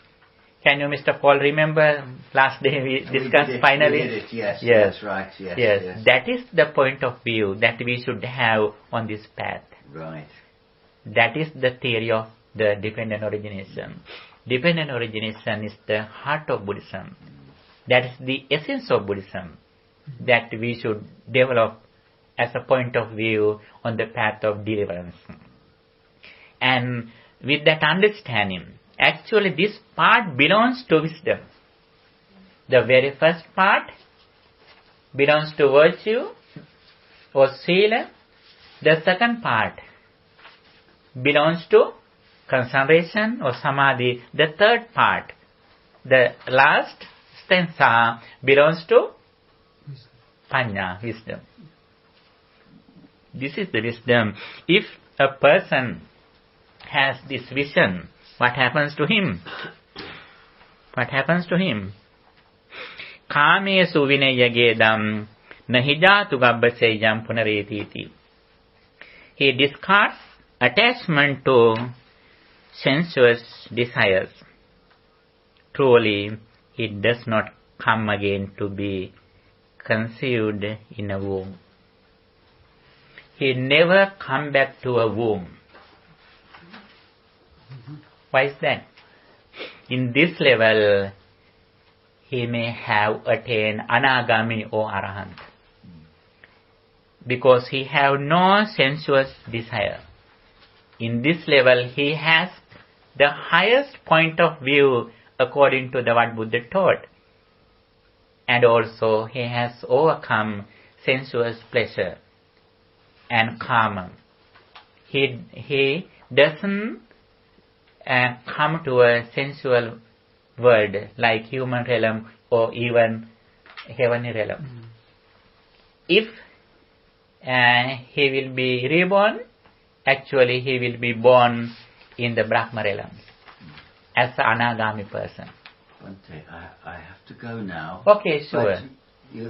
Can you, Mr. Paul, remember last day we discussed finally? We did it, yes. Yes. That's right, yes. Yes. That is the point of view that we should have on this path. Right. That is the theory of the dependent origination. Dependent origination is the heart of Buddhism. That is the essence of Buddhism that we should develop as a point of view on the path of deliverance. And with that understanding, actually this part belongs to wisdom. The very first part belongs to virtue or sila. The second part belongs to concentration or samadhi. The third part, the last stanza, belongs to panya, wisdom. This is the wisdom. If a person has this vision, what happens to him? What happens to him? Kāmesu vinayagedam nahijātu gabbaseyam punaretiti. He discards attachment to sensuous desires. Truly, it does not come again to be conceived in a womb. He never come back to a womb. Why is that? In this level, he may have attained anagami or arahant. Because he have no sensuous desire. In this level, he has the highest point of view according to the what Buddha taught. And also, he has overcome sensuous pleasure and karma. He doesn't come to a sensual world like human realm or even heavenly realm. If he will be reborn, actually he will be born in the Brahma realm as an anagami person. Bhante, I have to go now. Okay, sure. But you,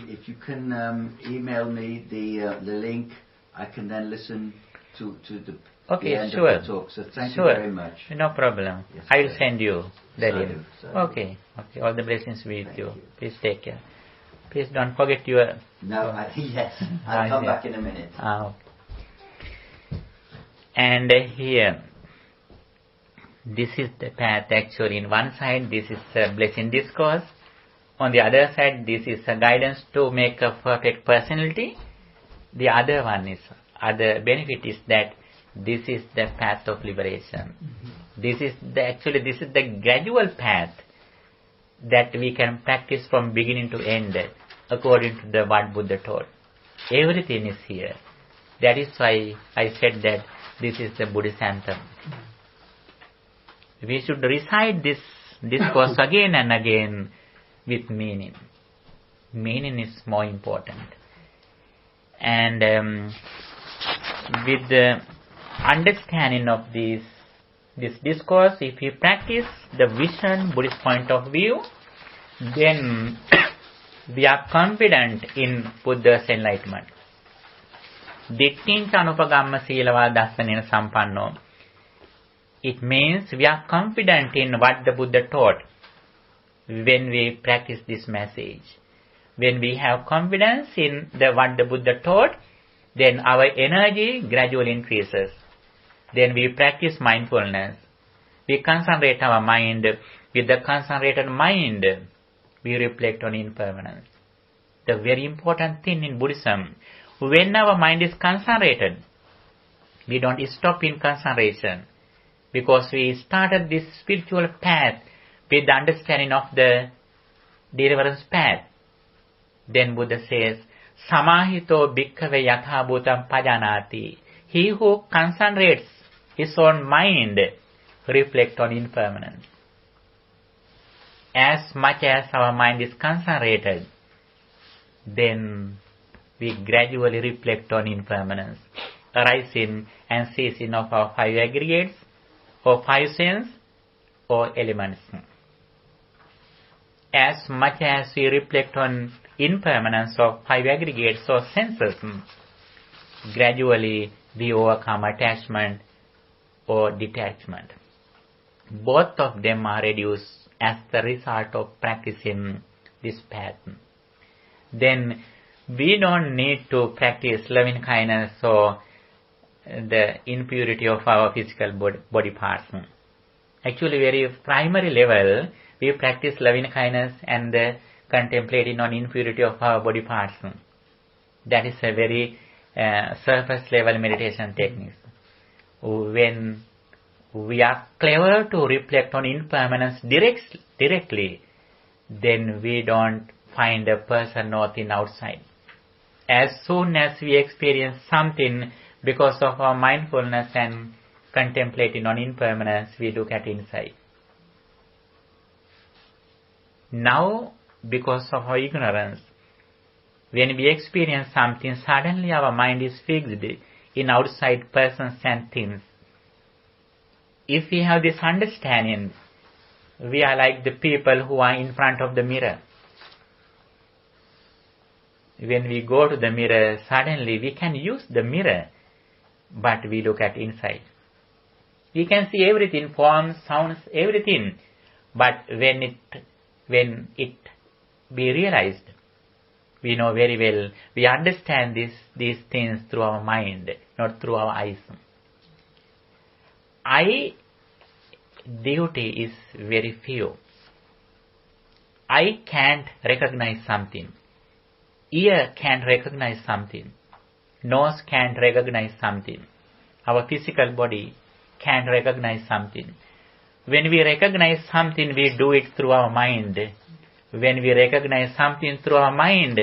if you can email me the link, I can then listen to the end sure. of the talk. So thank you very much. No problem. Yes, I will send you the So link. do, so do. Okay. All the blessings be with Thank you. you. Please take care. Please don't forget your... No, yes. I'll come back in a minute. Okay. And here, this is the path actually. In one side, this is a blessing discourse. On the other side, this is a guidance to make a perfect personality. The other one is, other benefit is that this is the path of liberation. This is the gradual path that we can practice from beginning to end according to the what Buddha taught. Everything is here. That is why I said that this is the Buddhist anthem. We should recite this discourse again and again with meaning. Meaning is more important. And with the understanding of this discourse, if we practice the vision, Buddhist point of view, then we are confident in Buddha's enlightenment. Dittinca anupagamma sīlava dassanena sampanno. It means we are confident in what the Buddha taught when we practice this message. When we have confidence in what the Buddha taught, then our energy gradually increases. Then we practice mindfulness. We concentrate our mind. With the concentrated mind, we reflect on impermanence. The very important thing in Buddhism, when our mind is concentrated, we don't stop in concentration. Because we started this spiritual path with the understanding of the deliverance path. Then Buddha says, Samahito bhikkhave yatha bhutam pajanati. He who concentrates his own mind reflects on impermanence. As much as our mind is concentrated, then we gradually reflect on impermanence, arising and ceasing of our five aggregates, or five senses, or elements. As much as we reflect on impermanence of five aggregates or senses, gradually we overcome attachment or detachment. Both of them are reduced as the result of practicing this path. Then we don't need to practice loving kindness or the impurity of our physical body parts. Actually, very primary level, we practice loving kindness and contemplating on impurity of our body parts. That is a very surface level meditation technique. When we are clever to reflect on impermanence directly, then we don't find a person or thing outside. As soon as we experience something because of our mindfulness and contemplating on impermanence, we look at inside. Now, because of our ignorance, when we experience something, suddenly our mind is fixed in outside persons and things. If we have this understanding, we are like the people who are in front of the mirror. When we go to the mirror, suddenly we can use the mirror, but we look at inside. We can see everything, forms, sounds, everything. But when it be realized, we know very well, we understand these things through our mind, not through our eyes. Eye duty is very few. Eye can't recognize something. Ear can't recognize something. Nose can't recognize something. Our physical body can't recognize something. When we recognize something, we do it through our mind. When we recognize something through our mind,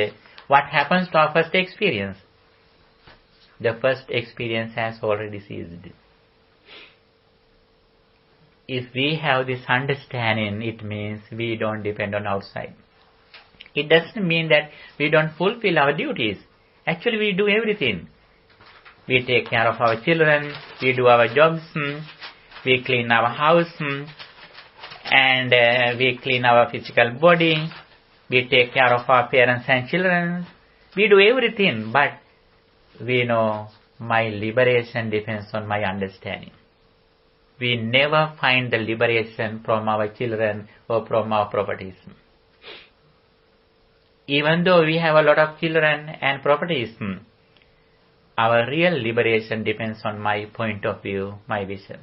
what happens to our first experience? The first experience has already ceased. If we have this understanding, it means we don't depend on outside. It doesn't mean that we don't fulfill our duties. Actually, we do everything. We take care of our children, we do our jobs, we clean our house, and we clean our physical body, we take care of our parents and children. We do everything, but we know my liberation depends on my understanding. We never find the liberation from our children or from our properties. Even though we have a lot of children and properties, our real liberation depends on my point of view, my vision.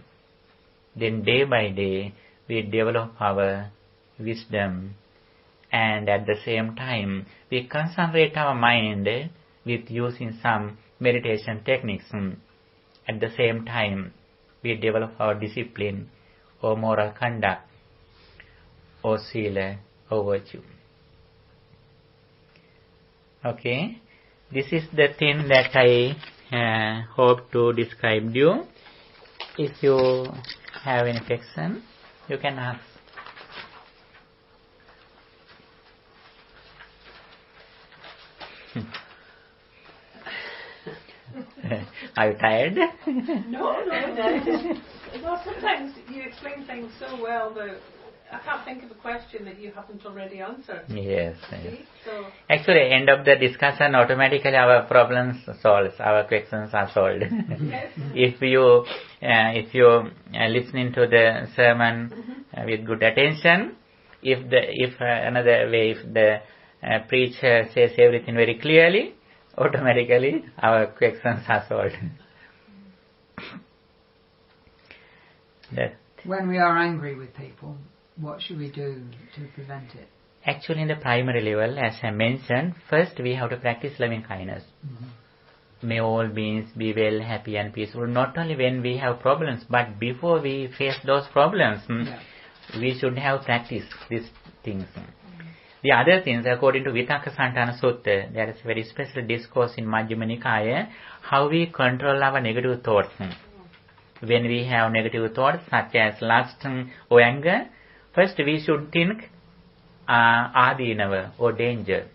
Then day by day, we develop our wisdom, and at the same time, we concentrate our mind with using some meditation techniques. At the same time, we develop our discipline or moral conduct or sila or virtue. Okay, this is the thing that I hope to describe you. If you have any question, you can ask. Are you tired? No. Well, sometimes you explain things so well that I can't think of a question that you haven't already answered. Yes. See? So Actually, end of the discussion, automatically our problems solved, our questions are solved. yes. If you listening to the sermon with good attention, if the preacher says everything very clearly, automatically our questions are solved. When we are angry with people, what should we do to prevent it? Actually, in the primary level, as I mentioned, first we have to practice loving kindness. May all beings be well, happy and peaceful. Not only when we have problems, but before we face those problems, we should have practiced these things. The other things, according to Vitakka Sutta, there is a very special discourse in Majjhima Nikaya, how we control our negative thoughts. When we have negative thoughts, such as lust or anger, first we should think adinava or danger.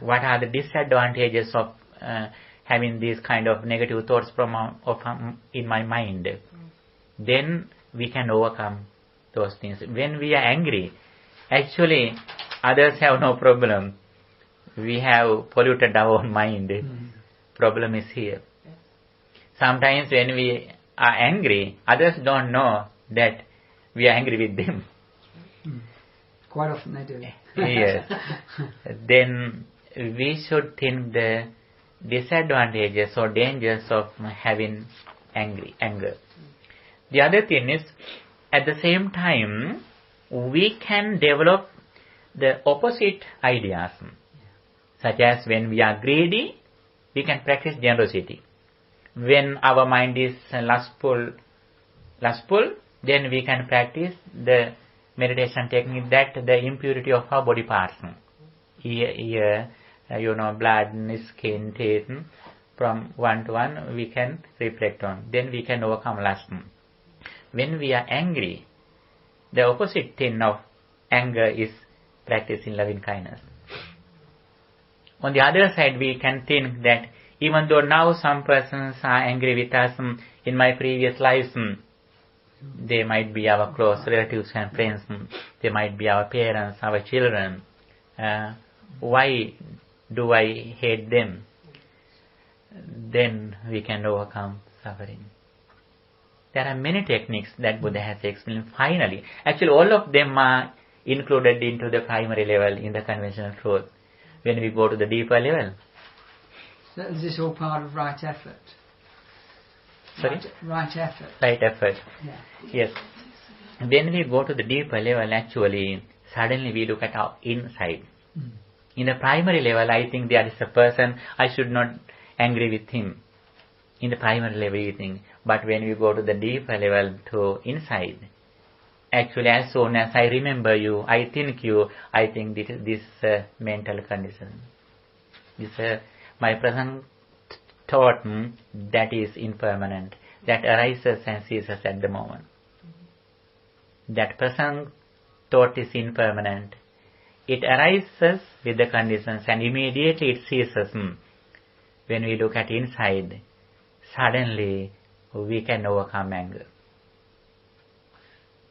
What are the disadvantages of having these kind of negative thoughts in my mind? Then we can overcome those things. When we are angry, actually others have no problem. We have polluted our own mind. Problem is here. Sometimes when we are angry, others don't know that we are angry with them. Quite often they do. Yes. Then we should think the disadvantages or dangers of having anger. The other thing is, at the same time, we can develop the opposite ideas. Such as when we are greedy, we can practice generosity. When our mind is lustful, then we can practice the meditation technique that the impurity of our body parts. Here, blood, skin, teeth, from one to one, we can reflect on. Then we can overcome lust. When we are angry, the opposite thing of anger is practicing loving kindness. On the other side, we can think that even though now some persons are angry with us, in my previous lives, they might be our close relatives and friends, they might be our parents, our children. Why do I hate them? Then we can overcome suffering. There are many techniques that Buddha has explained finally. Actually, all of them are included into the primary level in the conventional truth. When we go to the deeper level. So is this all part of right effort? Sorry? Right effort. Right effort. Yeah. Yes. When we go to the deeper level, actually, suddenly we look at our inside. In the primary level, I think there is a person, I should not angry with him. In the primary level, you think. But when we go to the deeper level, to inside, actually, as soon as I remember you, I think this mental condition. This my present thought that is impermanent, that arises and ceases at the moment. That present thought is impermanent. It arises with the conditions and immediately it ceases. When we look at inside, suddenly we can overcome anger.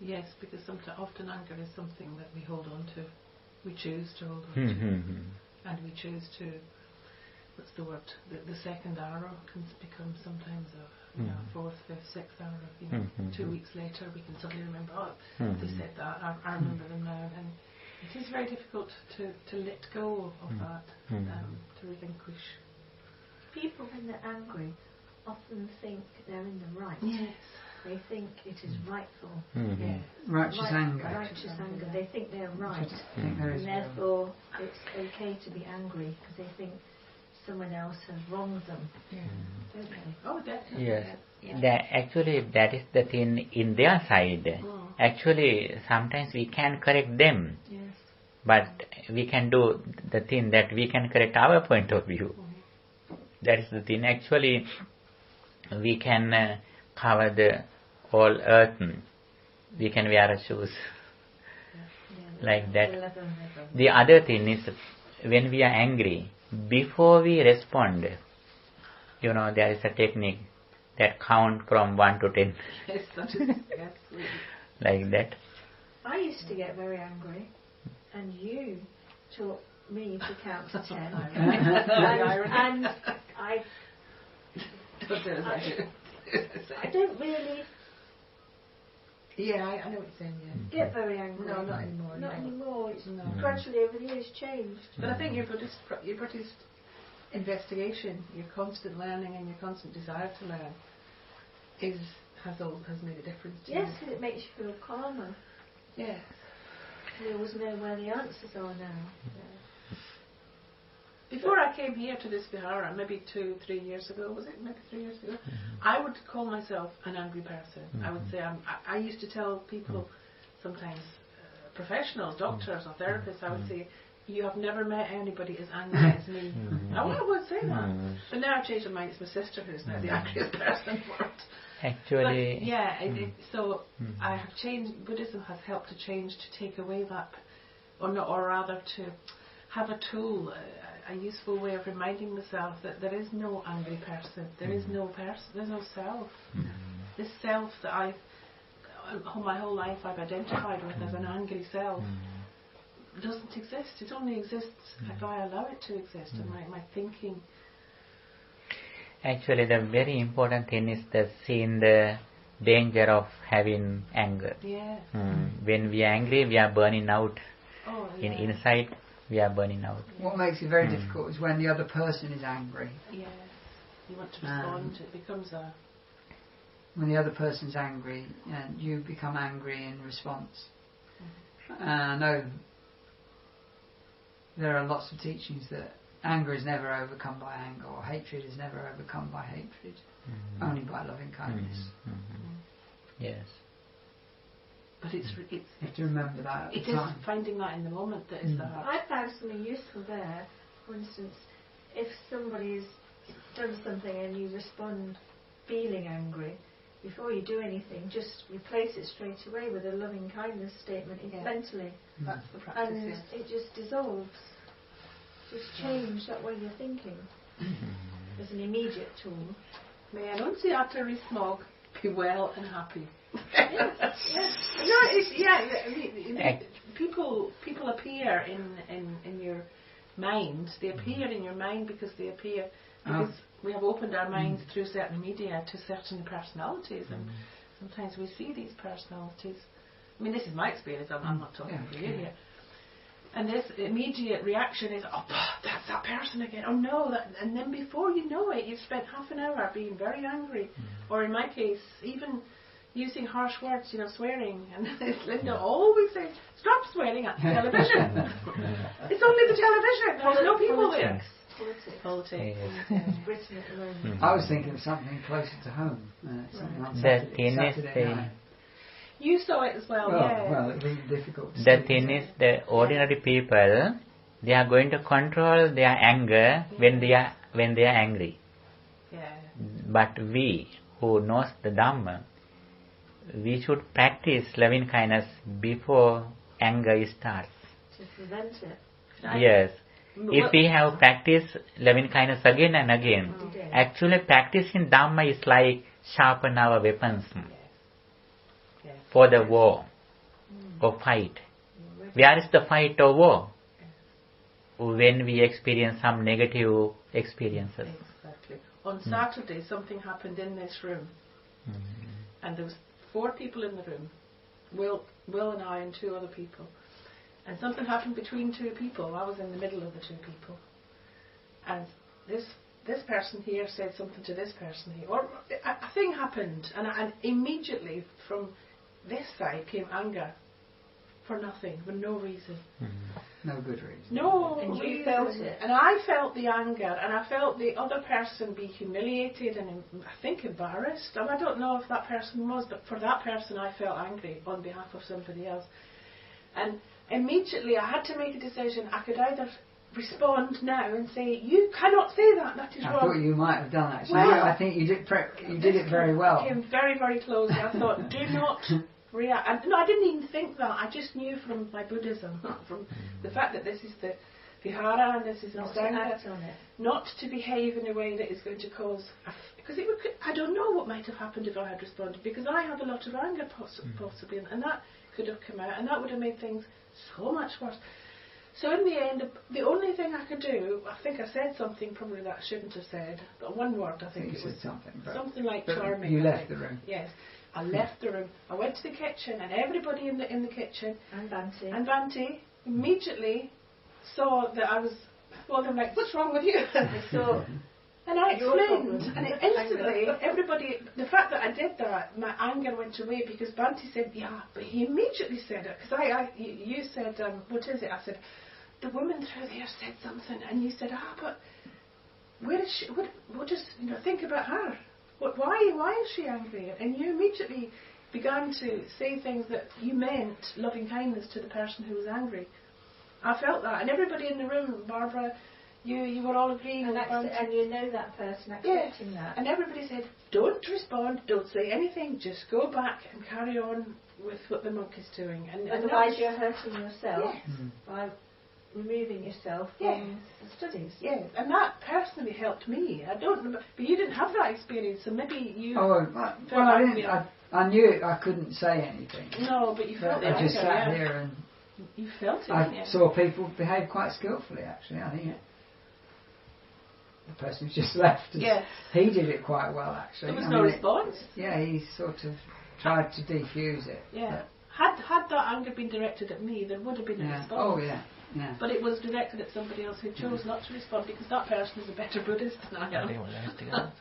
Yes, because often anger is something that we hold on to. We choose to hold on to. And we choose to, what's the word? The second arrow can become sometimes a fourth, fifth, sixth arrow. 2 weeks later we can suddenly remember, they said that, I remember them now. And it is very difficult to let go of that, to relinquish. People, when they're angry, often think they're in the right. Yes. They think it is rightful. Yes. Righteous anger. Righteous anger. They think they're right. And therefore, it's okay to be angry because they think someone else has wronged them. Don't they? Oh, definitely. Yes. That is the thing in their side. Actually, sometimes we can correct them. Yes. But we can do the thing that we can correct our point of view. That is the thing. Actually, we can cover the whole earth. We can wear a shoes. Like that. The other thing is, when we are angry, before we respond, there is a technique that count from 1 to 10. Yes, that is, yes. Like that. I used to get very angry, and you taught me to count to 10. and I don't really Yeah, I know what you're saying, yeah. get very angry. No, not anymore. Not anymore. It's No. gradually over the years changed. But I think your Buddhist investigation, your constant learning and your constant desire to learn has made a difference to Yes, you. and it makes you feel calmer. Yes. You always know where the answers are now. Before I came here to this Vihara, maybe 2-3 years ago, was it? Maybe 3 years ago, I would call myself an angry person. I would say I used to tell people, sometimes professionals, doctors or therapists, I would say, you have never met anybody as angry as me. I would say that. But now I've changed my mind. It's my sister who's now the angriest person in the world. Actually, but yeah, so I have changed. Buddhism has helped to change, to take away that, or rather to have a tool, a useful way of reminding myself that there is no angry person. There is no person. There's no self. This self that my whole life I've identified with as an angry self doesn't exist. It only exists if I allow it to exist, and my thinking. Actually, the very important thing is the seeing the danger of having anger. Yeah. When we are angry, we are burning out. Oh, yeah. Inside, we are burning out. What makes it very difficult is when the other person is angry. Yeah. You want to respond. It becomes a... When the other person's angry and you become angry in response. And I know there are lots of teachings that anger is never overcome by anger, or hatred is never overcome by hatred, only by loving kindness. Yes. You But have to remember that at the time. It is finding that in the moment that is the hard. I found something useful there. For instance, if somebody's done something and you respond feeling angry, before you do anything, just replace it straight away with a loving kindness statement mentally. That's the practice. And it just dissolves. Just change that way you're thinking. As an immediate tool. May I not say after a smog, be well and happy. People appear in your mind. They appear in your mind because they appear because we have opened our minds through certain media to certain personalities, and sometimes we see these personalities. I mean, this is my experience. I'm not talking for you here. And this immediate reaction is, oh, that's that person again. Oh no, and then before you know it, you've spent half an hour being very angry, or in my case, even using harsh words, swearing. And Linda always says, stop swearing at the television. It's only the television. There's no people there. Politics. Britain at the moment. I was thinking of something closer to home. Something on The Saturday, thing is Saturday night. You saw it as well, yeah. Well, it's really difficult to The see, thing is, the ordinary people, they are going to control their anger when they are angry. Yeah. But we, who knows the Dhamma, we should practice loving kindness before anger starts. To prevent it. Yes. If we have practiced loving kindness again and again, actually practicing Dhamma is like sharpen our weapons for the war or fight. Where is the fight or war? When we experience some negative experiences. Exactly. On Saturday, something happened in this room, and there was 4 people in the room, Will and I and 2 other people. And something happened between 2 people. I was in the middle of the 2 people. And this person here said something to this person here. Or a thing happened, and immediately from this side came anger. For nothing, for no reason. No good reason. No And reason. you felt it. And I felt the anger, and I felt the other person be humiliated and I think embarrassed. And I don't know if that person was, but for that person I felt angry on behalf of somebody else. And immediately I had to make a decision. I could either respond now and say, you cannot say that, that is wrong. I thought you might have done actually. Well, I think you did it very well. I came very, very close. I thought, do not react. No, I didn't even think that. I just knew from my Buddhism, from the fact that this is the Vihara and this is Not to Sangha, act on it. not to behave in a way that is going to cause... Because it would, I don't know what might have happened if I had responded, because I have a lot of anger possibly, and that could have come out, and that would have made things so much worse. So in the end, the only thing I could do, I think I said something probably that I shouldn't have said, but one word I think it was something like charming. You left the room. Yes, I left the room. I went to the kitchen, and everybody in the kitchen And and Bhante immediately saw that I was. Well, they're like, "What's wrong with you?" So, and I Your explained, problem. and instantly everybody, the fact that I did that, my anger went away because Bhante said, "Yeah," but he immediately said it because you said, "What is it?" I said, "The woman through there said something," and you said, but where is she? What does think about her? Why is she angry? And you immediately began to say things that you meant loving kindness to the person who was angry. I felt that, and everybody in the room, Barbara, you were all agreeing with Bhante. and you know that person accepting that. And everybody said, don't respond, don't say anything, just go back and carry on with what the monk is doing. And Otherwise you're hurting yourself Yes. by removing yourself from the studies. Yes, and that personally helped me. I don't remember, but you didn't have that experience, so maybe you... I knew it, I couldn't say anything. No, but you felt But it. I just sat here and you felt it, I saw people behave quite skillfully actually, I think. the person who's just left. Yes. He did it quite well, actually. There was no response. He sort of tried to defuse it. Yeah. Had that anger been directed at me, there would have been a response. Oh, yeah. Yeah. But it was directed at somebody else who chose not to respond because that person is a better Buddhist than I am.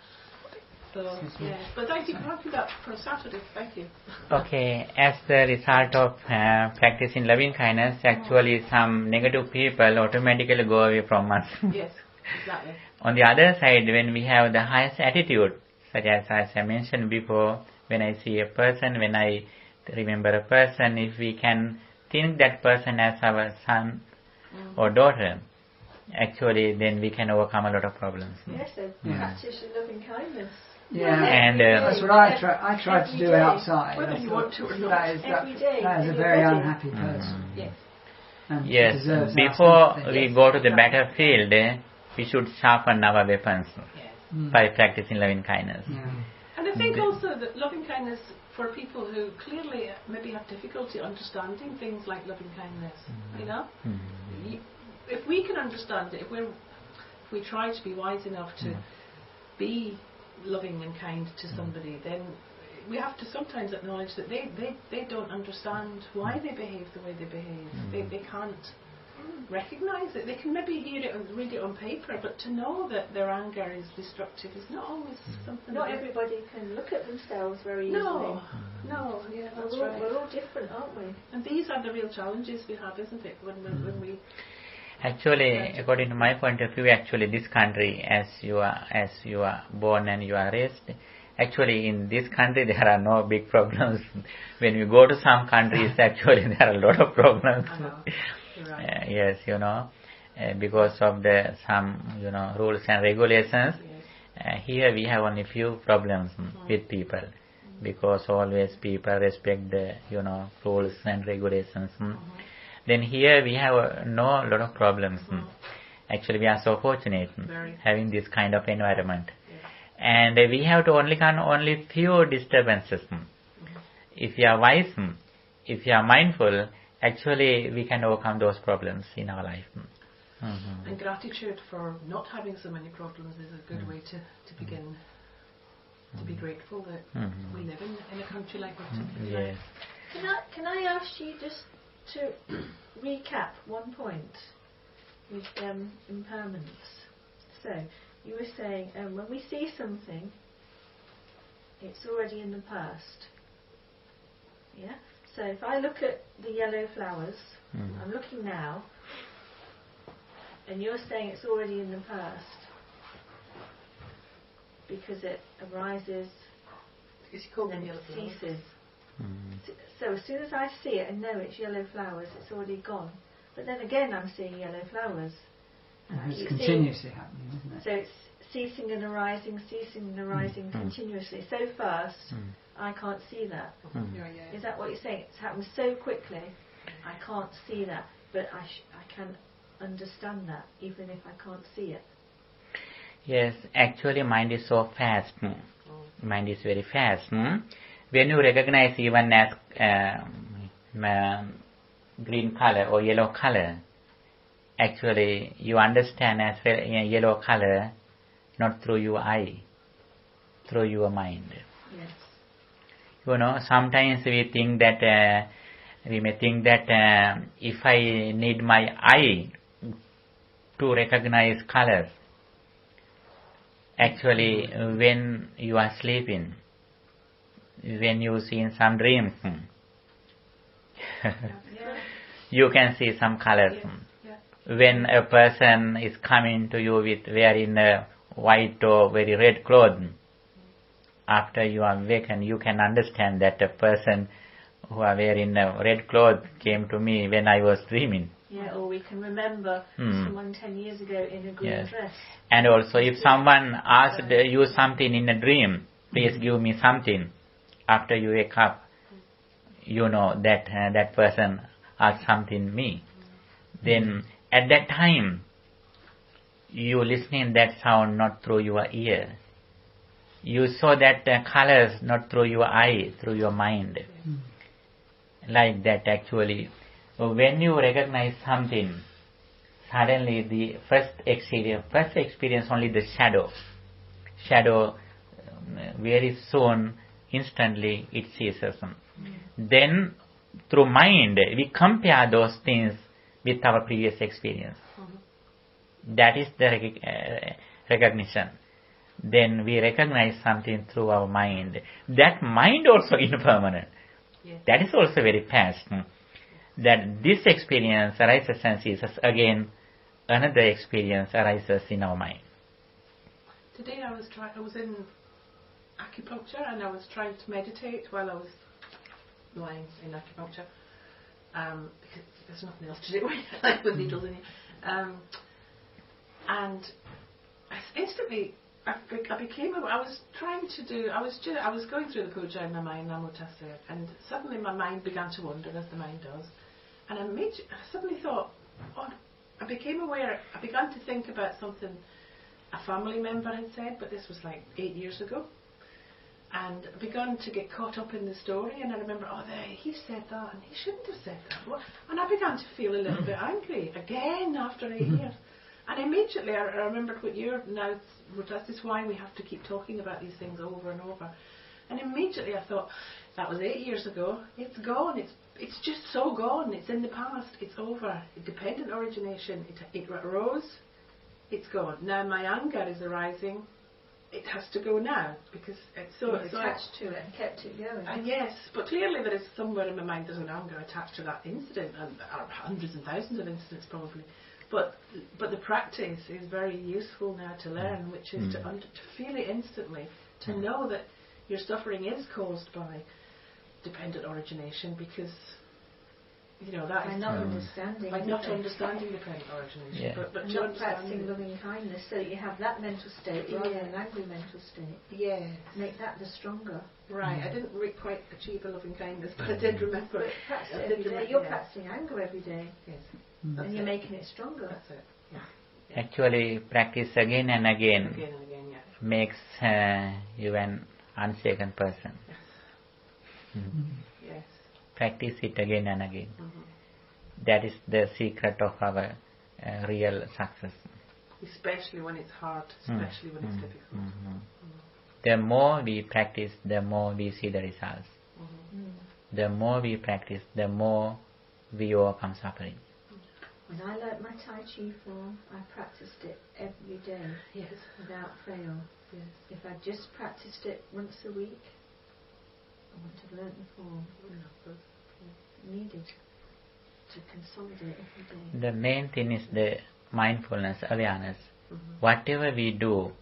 So, yeah. But thank you for that for Saturday. Thank you. Okay, as the result of practicing loving kindness, actually some negative people automatically go away from us. Yes, exactly. On the other side, when we have the highest attitude, such as I mentioned before, when I see a person, when I remember a person, if we can think that person as our son or daughter, actually then we can overcome a lot of problems. Yes, so practice your loving kindness. Yeah, and that's what I try to do outside. Whether you want to or not. That is a very unhappy person. Yes. And Yes, deserves before something. we go to the battlefield, we should sharpen our weapons by practicing loving kindness. Yeah. And I think also that loving kindness for people who clearly maybe have difficulty understanding things like loving kindness, you know? If we can understand it, if we try to be wise enough to be loving and kind to somebody, then we have to sometimes acknowledge that they don't understand why they behave the way they behave. They can't recognise it. They can maybe hear it and read it on paper, but to know that their anger is destructive is not always something. Not everybody can look at themselves very easily. No, yeah, that's right. We're all different, aren't we? And these are the real challenges we have, isn't it? When we Actually, according to my point of view, actually this country, as you are born and you are raised, actually in this country there are no big problems. When we go to some countries, actually there are a lot of problems. You're right. Yes, because of some rules and regulations. Here we have only few problems with people, because always people respect the rules and regulations. Then here we have no lot of problems. Actually, we are so fortunate having this kind of environment, and we have to only few disturbances. If you are wise, if you are mindful, actually we can overcome those problems in our life. And gratitude for not having so many problems is a good way to begin. To be grateful that we live in a country like Britain. Yes. Can I ask you just to recap one point with impermanence? So, you were saying when we see something, it's already in the past. Yeah? So if I look at the yellow flowers, I'm looking now, and you're saying it's already in the past because it arises and it ceases. So as soon as I see it and know it's yellow flowers, it's already gone. But then again I'm seeing yellow flowers. It's continuously happening, isn't it? So it's ceasing and arising continuously. So fast, I can't see that. Is that what you're saying? It's happened so quickly, I can't see that. But I can understand that, even if I can't see it. Yes, actually mind is so fast. Mind is very fast. When you recognize even as green color or yellow color, actually you understand as well in yellow color, not through your eye, through your mind. Yes. Sometimes we think that we may think that if I need my eye to recognize colors, actually when you are sleeping, when you see in some dreams, you can see some colors. When a person is coming to you with wearing a white or very red cloth, after you are awakened, you can understand that a person who are wearing a red cloth came to me when I was dreaming. Yeah, or we can remember someone 10 years ago in a green dress. And also if someone asked you something in a dream, please give me something. After you wake up, you know that that person asked something me. Then at that time, you listening that sound not through your ear. You saw that colors not through your eye, through your mind. Like that actually. When you recognize something suddenly the first experience only the shadow, very soon, instantly it ceases. Then through mind we compare those things with our previous experience. That is the recognition. Then we recognize something through our mind. That mind also impermanent. Yes. That is also very past. That this experience arises and ceases. Again, another experience arises in our mind. Today I was in acupuncture and I was trying to meditate while I was lying in acupuncture. Because there's nothing else to do like with needles in you. And instantly I was going through the puja in my mind, Namo Tassa, and suddenly my mind began to wander, as the mind does. And I suddenly thought, I became aware, I began to think about something a family member had said, but this was like 8 years ago. And I began to get caught up in the story, and I remember, he said that, and he shouldn't have said that. And I began to feel a little bit angry, again, after 8 years. And immediately I remembered what you're now, this is why we have to keep talking about these things over and over. And immediately I thought, that was 8 years ago, it's gone, it's just so gone, it's in the past, it's over. Dependent origination, it arose, it's gone. Now my anger is arising, it has to go now, because it's so attached to it and kept it going. Yes, but clearly there is somewhere in my mind there's an anger attached to that incident, and hundreds and thousands of incidents probably. But the practice is very useful now to learn, which is to feel it instantly, to know that your suffering is caused by dependent origination, because that by is not understanding. By not understanding dependent origination, Yeah. but and not practicing loving kindness, so that you have that mental state rather than an angry mental state. Yes. Make that the stronger. Right. I didn't quite achieve a loving kindness, but I did remember. But practice it every day. You're practicing anger every day. Yes. And you're making it stronger. That's it. Yeah. Actually, practice again and again, Again and again, yeah. makes you an unshaken person. Yes. Yes. Practice it again and again. Mm-hmm. That is the secret of our real success. Especially when it's hard, especially when it's difficult. The more we practice, the more we see the results. The more we practice, the more we overcome suffering. When I learnt my Tai Chi form, I practiced it every day, without fail. Yes. If I just practiced it once a week, I wouldn't have learnt the form. Needed to consolidate every day. The main thing is the mindfulness, awareness. Whatever we do,